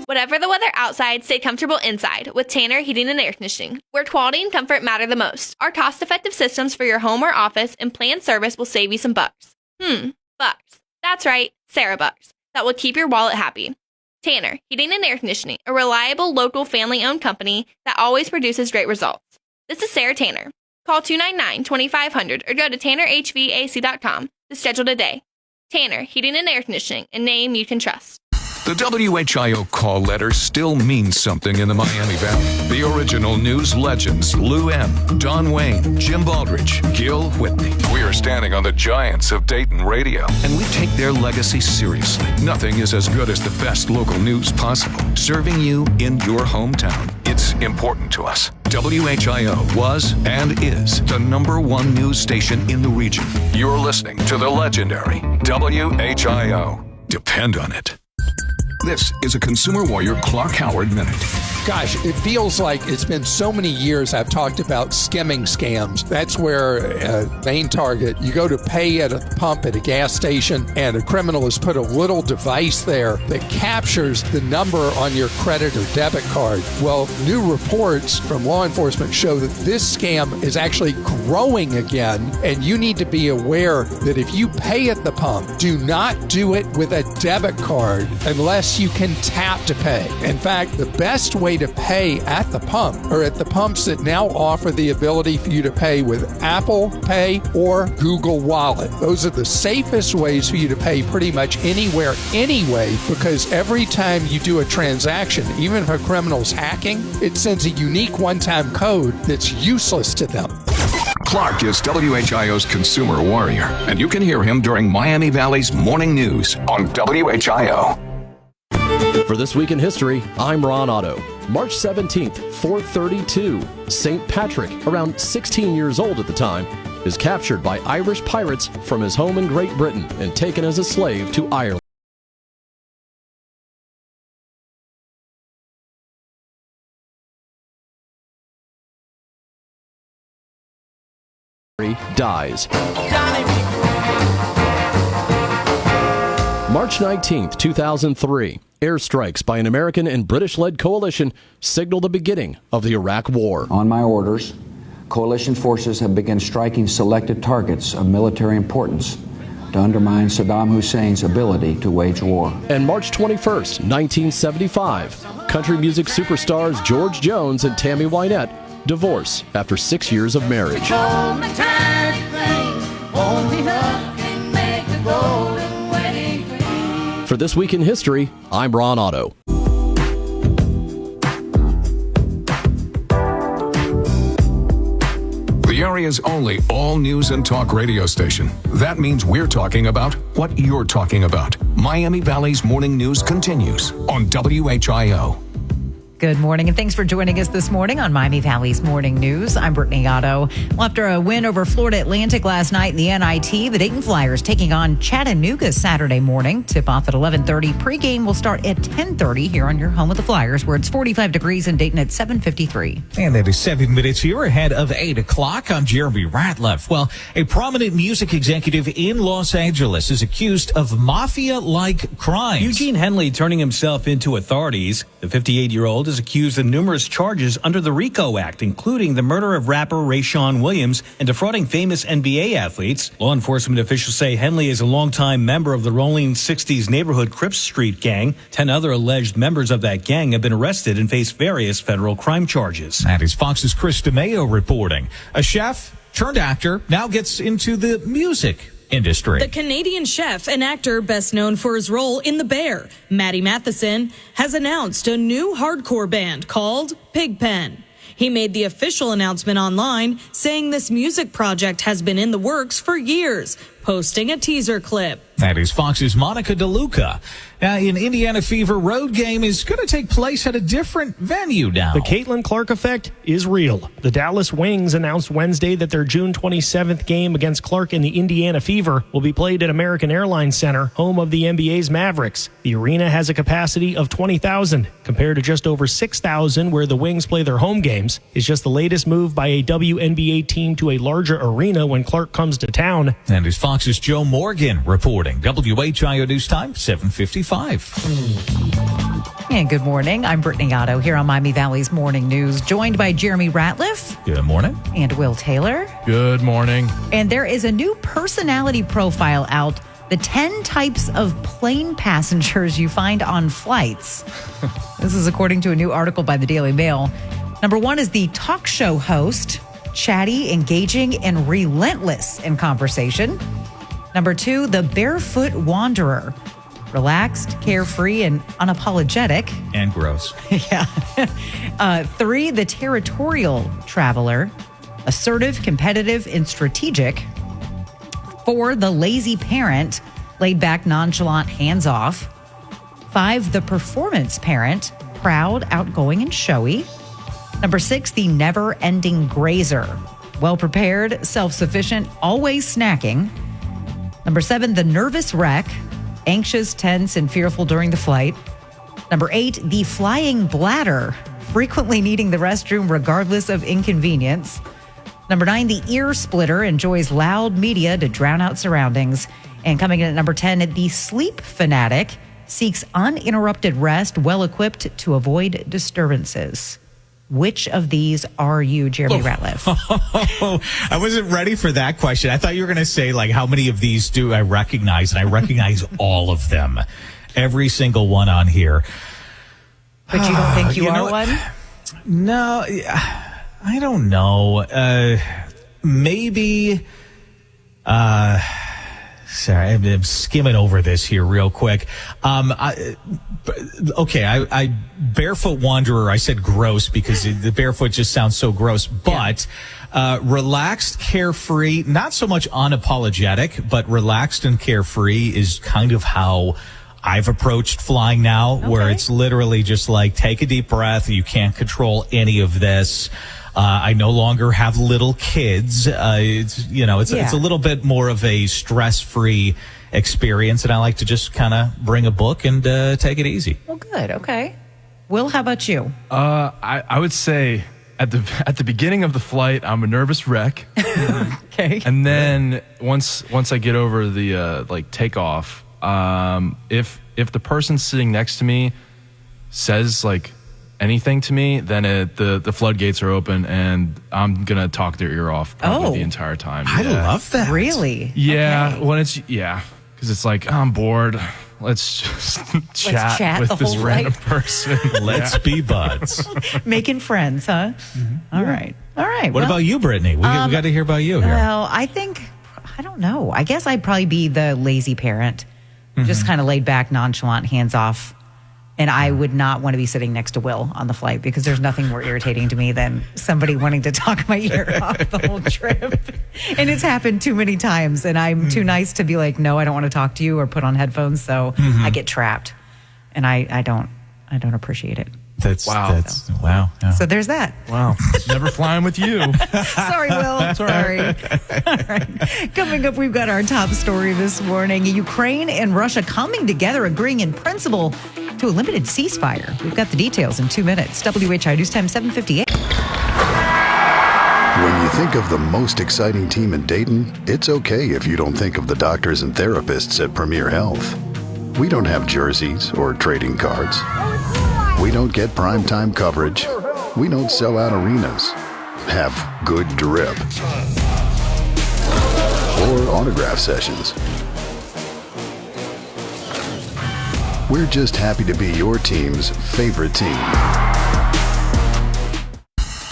Whatever the weather outside, stay comfortable inside with Tanner Heating and Air Conditioning, where quality and comfort matter the most. Our cost-effective systems for your home or office and planned service will save you some bucks. Bucks. That's right, Sarah bucks. That will keep your wallet happy. Tanner Heating and Air Conditioning, a reliable local family-owned company that always produces great results. This is Sarah Tanner. Call 299-2500 or go to TannerHVAC.com to schedule today. Tanner Heating and Air Conditioning, a name you can trust. The WHIO call letter still means something in the Miami Valley. The original news legends, Lou M., Don Wayne, Jim Baldridge, Gil Whitney. We are standing on the giants of Dayton radio, and we take their legacy seriously. Nothing is as good as the best local news possible. Serving you in your hometown. It's important to us. WHIO was and is the #1 news station in the region. You're listening to the legendary WHIO. Depend on it. This is a Consumer Warrior Clark Howard Minute. Gosh, it feels like it's been so many years I've talked about skimming scams. That's where main target, you go to pay at a pump at a gas station, and a criminal has put a little device there that captures the number on your credit or debit card. Well, new reports from law enforcement show that this scam is actually growing again, and you need to be aware that if you pay at the pump, do not do it with a debit card unless you can tap to pay. In fact, the best way to pay at the pump or at the pumps that now offer the ability for you to pay with Apple Pay or Google Wallet. Those are the safest ways for you to pay pretty much anywhere anyway, because every time you do a transaction, even if a criminal's hacking, it sends a unique one-time code that's useless to them. Clark is WHIO's Consumer Warrior, and you can hear him during Miami Valley's morning news on WHIO. For This Week in History, I'm Ron Otto. March 17th, 432, St. Patrick, around 16 years old at the time, is captured by Irish pirates from his home in Great Britain and taken as a slave to Ireland. Dies. March 19th, 2003, airstrikes by an American and British-led coalition signal the beginning of the Iraq War. On my orders, coalition forces have begun striking selected targets of military importance to undermine Saddam Hussein's ability to wage war. And March 21st, 1975, country music superstars George Jones and Tammy Wynette divorce after 6 years of marriage. For This Week in History, I'm Ron Otto. The area's only all news and talk radio station. That means we're talking about what you're talking about. Miami Valley's morning news continues on WHIO. Good morning, and thanks for joining us this morning on Miami Valley's Morning News. I'm Brittany Otto. Well, after a win over Florida Atlantic last night in the NIT, the Dayton Flyers taking on Chattanooga Saturday morning. Tip-off at 11:30. Pre-game will start at 10:30 here on your home of the Flyers, where it's 45 degrees in Dayton at 7:53. And that is 7 minutes here ahead of 8 o'clock. I'm Jeremy Ratliff. Well, a prominent music executive in Los Angeles is accused of mafia-like crimes. Eugene Henley turning himself into authorities. The 58-year-old is accused of numerous charges under the RICO Act, including the murder of rapper Rayshawn Williams and defrauding famous NBA athletes. Law enforcement officials say Henley is a longtime member of the Rolling 60s neighborhood Crips Street gang. 10 other alleged members of that gang have been arrested and face various federal crime charges. That is Fox's Chris DeMeo reporting. A chef turned actor now gets into the music industry. The Canadian chef and actor best known for his role in The Bear, Matty Matheson, has announced a new hardcore band called Pigpen. He made the official announcement online, saying this music project has been in the works for years, posting a teaser clip. That is Fox's Monica DeLuca. Now, an Indiana Fever road game is going to take place at a different venue now. The Caitlin Clark effect is real. The Dallas Wings announced Wednesday that their June 27th game against Clark in the Indiana Fever will be played at American Airlines Center, home of the NBA's Mavericks. The arena has a capacity of 20,000, compared to just over 6,000 where the Wings play their home games. It's just the latest move by a WNBA team to a larger arena when Clark comes to town. And is Fox's Joe Morgan reporting. WHIO News Time, 7:55. And good morning. I'm Brittany Otto here on Miami Valley's Morning News, joined by Jeremy Ratliff. Good morning. And Will Taylor. Good morning. And there is a new personality profile out, the 10 types of plane passengers you find on flights. This is according to a new article by the Daily Mail. Number 1 is the talk show host, chatty, engaging, and relentless in conversation. Number 2, the barefoot wanderer, relaxed, carefree, and unapologetic. And gross. Yeah. 3, the territorial traveler, assertive, competitive, and strategic. 4, the lazy parent, laid back, nonchalant, hands off. 5, the performance parent, proud, outgoing, and showy. Number 6, the never-ending grazer, well-prepared, self-sufficient, always snacking. Number 7, the nervous wreck, anxious, tense, and fearful during the flight. Number 8, the flying bladder, frequently needing the restroom regardless of inconvenience. Number 9, the ear splitter, enjoys loud media to drown out surroundings. And coming in at number 10, the sleep fanatic, seeks uninterrupted rest, well-equipped to avoid disturbances. Which of these are you, Jeremy Ratliff? I wasn't ready for that question. I thought you were going to say, like, how many of these do I recognize? And I recognize all of them. Every single one on here. But you don't think you are one? No, I don't know. Maybe... Sorry, I'm skimming over this here real quick. I barefoot wanderer, I said gross because the barefoot just sounds so gross, but relaxed, carefree, not so much unapologetic, but relaxed and carefree is kind of how I've approached flying now, where it's literally just like, take a deep breath. You can't control any of this. I no longer have little kids. It's a little bit more of a stress-free experience, and I like to just kind of bring a book and take it easy. Well, good. Okay. Will, how about you? I would say at the beginning of the flight, I'm a nervous wreck. Okay. And then once I get over the takeoff, If the person sitting next to me says like anything to me, then the floodgates are open, and I'm gonna talk their ear off probably the entire time. I love that. Really? Yeah, Okay. when it's because it's like I'm bored. Let's just chat with this random person. Let's be buds. Making friends, huh? All right. All right. What about you, Brittany? We got to hear about you here. Well, I don't know. I guess I'd probably be the lazy parent, just kind of laid back, nonchalant, hands off. And I would not want to be sitting next to Will on the flight because there's nothing more irritating to me than somebody wanting to talk my ear off the whole trip. And it's happened too many times. And I'm too nice to be like, no, I don't want to talk to you or put on headphones. So I get trapped. And I don't appreciate it. Wow. Wow. Yeah. So there's that. Wow. Never flying with you. Sorry, Will. Sorry. All right. Coming up, we've got our top story this morning. Ukraine and Russia coming together, agreeing in principle to a limited ceasefire. We've got the details in 2 minutes. WHI News Time 7:58. When you think of the most exciting team in Dayton, it's okay if you don't think of the doctors and therapists at Premier Health. We don't have jerseys or trading cards. We don't get primetime coverage. We don't sell out arenas, have good drip, or autograph sessions. We're just happy to be your team's favorite team.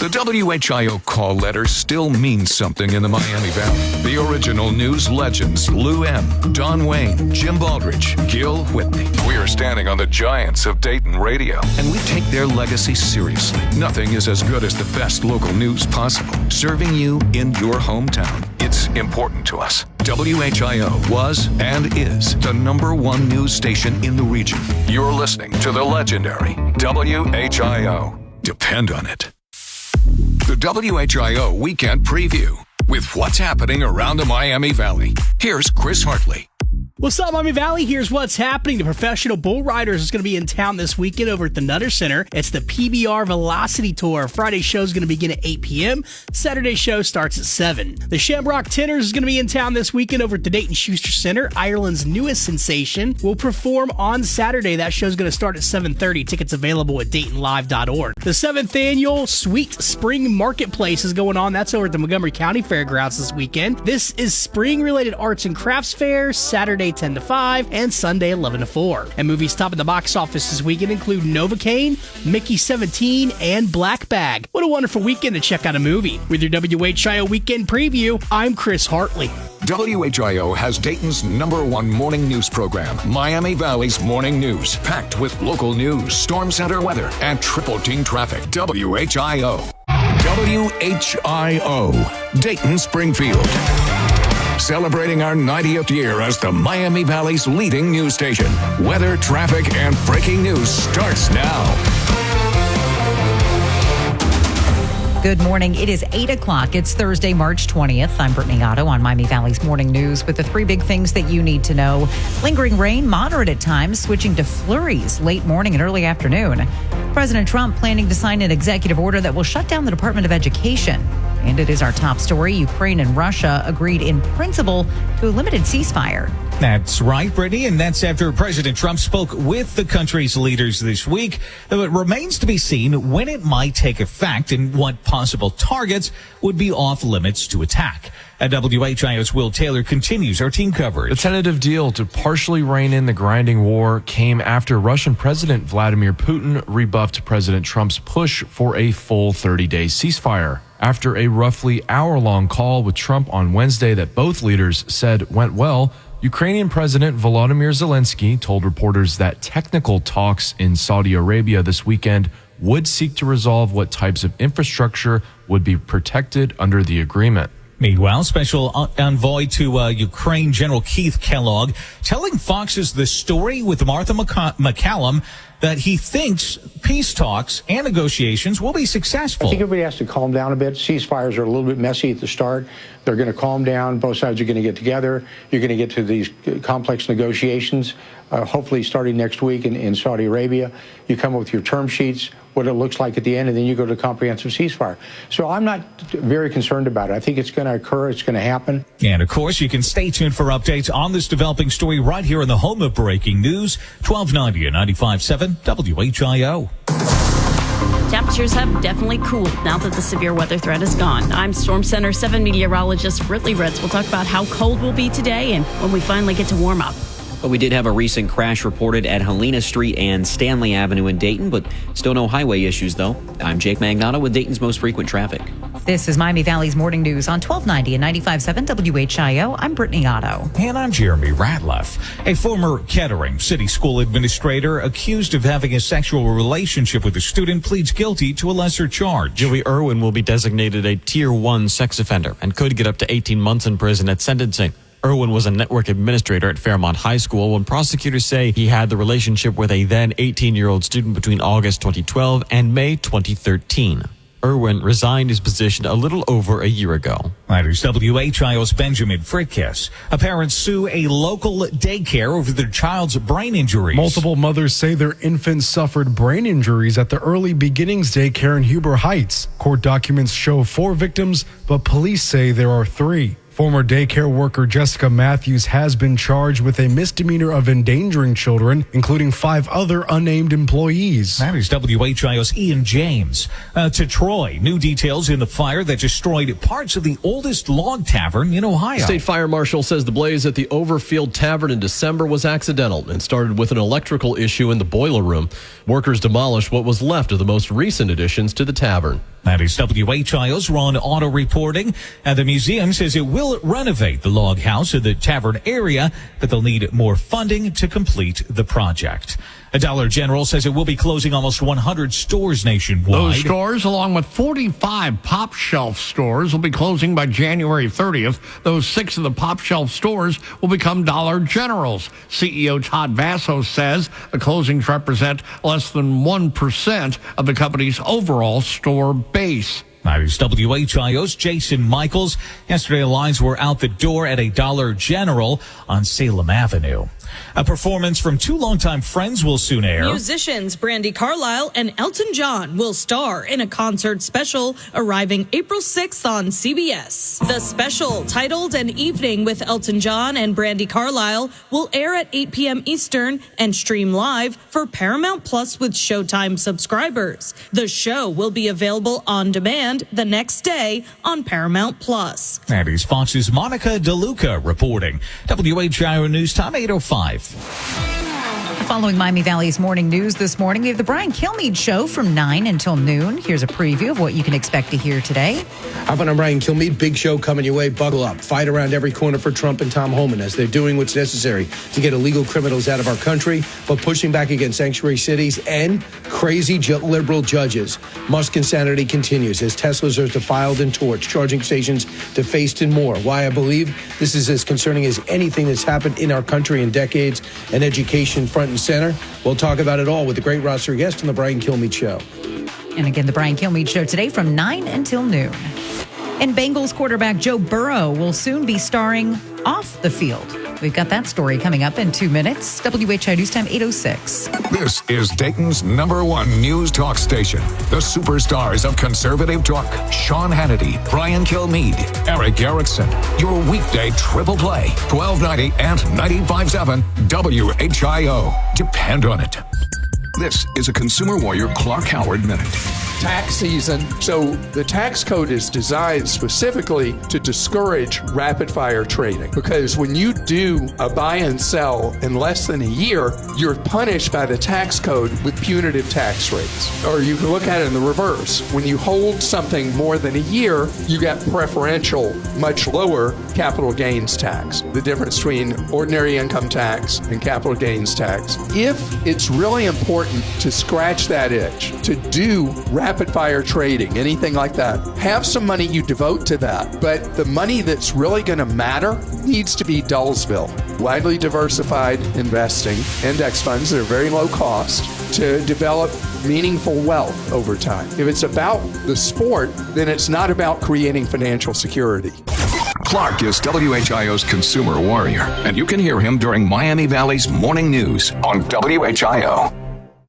The WHIO call letter still means something in the Miami Valley. The original news legends, Lou M., Don Wayne, Jim Baldridge, Gil Whitney. We are standing on the giants of Dayton radio, and we take their legacy seriously. Nothing is as good as the best local news possible. Serving you in your hometown. It's important to us. WHIO was and is the #1 news station in the region. You're listening to the legendary WHIO. Depend on it. The WHIO Weekend Preview with what's happening around the Miami Valley. Here's Chris Hartley. What's up, Miami Valley? Here's what's happening. The Professional Bull Riders is going to be in town this weekend over at the Nutter Center. It's the PBR Velocity Tour. Friday's show is going to begin at 8 p.m. Saturday's show starts at 7. The Shamrock Tenors is going to be in town this weekend over at the Dayton Schuster Center. Ireland's newest sensation will perform on Saturday. That show's going to start at 7:30. Tickets available at DaytonLive.org. The 7th annual Sweet Spring Marketplace is going on. That's over at the Montgomery County Fairgrounds this weekend. This is spring-related arts and crafts fair, Saturday 10 to 5 and Sunday 11 to 4. And movies topping the box office this weekend include Novocaine, Mickey 17, and Black Bag. What a wonderful weekend to check out a movie. With your WHIO Weekend Preview, I'm Chris Hartley. WHIO has Dayton's #1 morning news program, Miami Valley's Morning News, packed with local news, storm center weather, and triple team traffic. WHIO. WHIO. Dayton Springfield. Celebrating our 90th year as the Miami Valley's leading news station. Weather, traffic, and breaking news starts now. Good morning. It is 8 o'clock. It's Thursday, March 20th. I'm Brittany Otto on Miami Valley's Morning News with the 3 big things that you need to know. Lingering rain, moderate at times, switching to flurries late morning and early afternoon. President Trump planning to sign an executive order that will shut down the Department of Education. And it is our top story. Ukraine and Russia agreed in principle to a limited ceasefire. That's right, Brittany, and that's after President Trump spoke with the country's leaders this week. Though it remains to be seen when it might take effect and what possible targets would be off limits to attack. At WHIO's Will Taylor continues our team coverage. The tentative deal to partially rein in the grinding war came after Russian President Vladimir Putin rebuffed President Trump's push for a full 30-day ceasefire. After a roughly hour-long call with Trump on Wednesday that both leaders said went well, Ukrainian President Volodymyr Zelensky told reporters that technical talks in Saudi Arabia this weekend would seek to resolve what types of infrastructure would be protected under the agreement. Meanwhile, Special Envoy to Ukraine General Keith Kellogg telling Fox's The Story with Martha McCallum that he thinks peace talks and negotiations will be successful. I think everybody has to calm down a bit. Ceasefires are a little bit messy at the start. They're going to calm down. Both sides are going to get together. You're going to get to these complex negotiations, hopefully starting next week in Saudi Arabia. You come up with your term sheets. what it looks like at the end, and then you go to comprehensive ceasefire. So I'm not very concerned about it. I think it's going to occur. It's going to happen. And of course, you can stay tuned for updates on this developing story right here in the home of breaking news, 1290 and 95.7 WHIO. Temperatures have definitely cooled now that the severe weather threat is gone. I'm Storm Center 7 meteorologist Brittany Ritz. We'll talk about how cold we'll be today and when we finally get to warm up. But we did have a recent crash reported at Helena Street and Stanley Avenue in Dayton, but still no highway issues, though. I'm Jake Magnato with Dayton's most frequent traffic. This is Miami Valley's Morning News on 1290 and 95.7 WHIO. I'm Brittany Otto. And I'm Jeremy Ratliff. A former Kettering City School administrator accused of having a sexual relationship with a student pleads guilty to a lesser charge. Joey Irwin will be designated a Tier 1 sex offender and could get up to 18 months in prison at sentencing. Irwin was a network administrator at Fairmont High School when prosecutors say he had the relationship with a then 18-year-old student between August 2012 and May 2013. Irwin resigned his position a little over a year ago. That is WHIO's Benjamin Fritkiss. Parents sue a local daycare over their child's brain injuries. Multiple mothers say their infant suffered brain injuries at the Early Beginnings daycare in Huber Heights. Court documents show 4 victims, but police say there are 3. Former daycare worker Jessica Matthews has been charged with a misdemeanor of endangering children, including 5 other unnamed employees. That is WHIO's Ian James. To Troy, new details in the fire that destroyed parts of the oldest log tavern in Ohio. State Fire Marshal says the blaze at the Overfield Tavern in December was accidental and started with an electrical issue in the boiler room. Workers demolished what was left of the most recent additions to the tavern. That is WHIO's Ron Otto reporting. And the museum says it will renovate the log house in the tavern area, but they'll need more funding to complete the project. A Dollar General says it will be closing almost 100 stores nationwide. Those stores, along with 45 Pop Shelf stores, will be closing by January 30th. Those 6 of the Pop Shelf stores will become Dollar Generals. CEO Todd Vasos says the closings represent less than 1% of the company's overall store base. That is WHIO's Jason Michaels. Yesterday, lines were out the door at a Dollar General on Salem Avenue. A performance from 2 longtime friends will soon air. Musicians Brandi Carlile and Elton John will star in a concert special arriving April 6th on CBS. The special, titled An Evening with Elton John and Brandi Carlile, will air at 8 p.m. Eastern and stream live for Paramount Plus with Showtime subscribers. The show will be available on demand the next day on Paramount Plus. That is Fox's Monica DeLuca reporting. WHIO News Time 8:05. Following Miami Valley's morning news this morning, we have the Brian Kilmeade Show from 9 until noon. Here's a preview of what you can expect to hear today. Hi, I'm Brian Kilmeade. Big show coming your way. Buckle up. Fight around every corner for Trump and Tom Homan as they're doing what's necessary to get illegal criminals out of our country, but pushing back against sanctuary cities and crazy liberal judges. Musk insanity continues as Teslas are defiled and torched, charging stations defaced and more. Why I believe this is as concerning as anything that's happened in our country in decades, and education front and center. We'll talk about it all with the great roster of guests on the Brian Kilmeade Show. And again, the Brian Kilmeade Show today from 9 until noon. And Bengals quarterback Joe Burrow will soon be starring off the field. We've got that story coming up in 2 minutes. WHIO News Time 8:06. This is Dayton's #1 news talk station. The superstars of conservative talk. Sean Hannity, Brian Kilmeade, Eric Erickson. Your weekday triple play. 1290 and 95.7 WHIO. Depend on it. This is a Consumer Warrior Clark Howard Minute. Tax season. So the tax code is designed specifically to discourage rapid fire trading, because when you do a buy and sell in less than a year, you're punished by the tax code with punitive tax rates. Or you can look at it in the reverse. When you hold something more than a year, you get preferential, much lower capital gains tax. The difference between ordinary income tax and capital gains tax. If it's really important to scratch that itch, to do rapid fire trading, anything like that, have some money you devote to that. But the money that's really going to matter needs to be Dullsville. Widely diversified investing, index funds that are very low cost to develop meaningful wealth over time. If it's about the sport, then it's not about creating financial security. Clark is WHIO's Consumer Warrior, and you can hear him during Miami Valley's morning news on WHIO.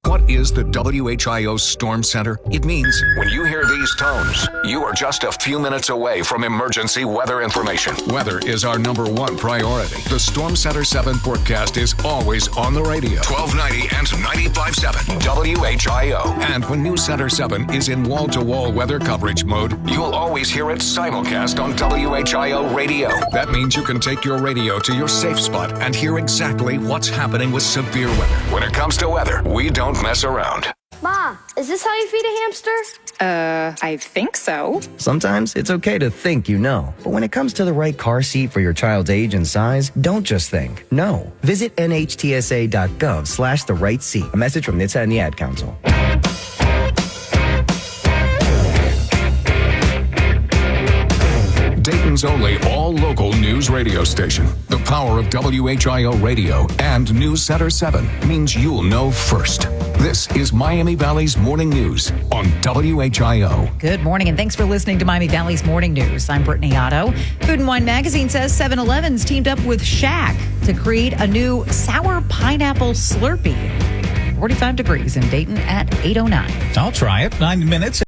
What What is the WHIO Storm Center? It means when you hear these tones, you are just a few minutes away from emergency weather information. Weather is our #1 priority. The Storm Center 7 forecast is always on the radio. 1290 and 95.7 WHIO. And when News Center 7 is in wall-to-wall weather coverage mode, you'll always hear it simulcast on WHIO radio. That means you can take your radio to your safe spot and hear exactly what's happening with severe weather. When it comes to weather, we don't mess around. Mom, is this how you feed a hamster? I think so. Sometimes it's okay to think you know. But when it comes to the right car seat for your child's age and size, don't just think. No. Visit nhtsa.gov/the right seat. A message from NHTSA and the Ad Council. Dayton's only all-local news radio station. The power of WHIO Radio and News Center 7 means you'll know first. This is Miami Valley's Morning News on WHIO. Good morning, and thanks for listening to Miami Valley's Morning News. I'm Brittany Otto. Food and Wine Magazine says 7-Eleven's teamed up with Shack to create a new sour pineapple Slurpee. 45 degrees in Dayton at 8:09. I'll try it. 9 minutes.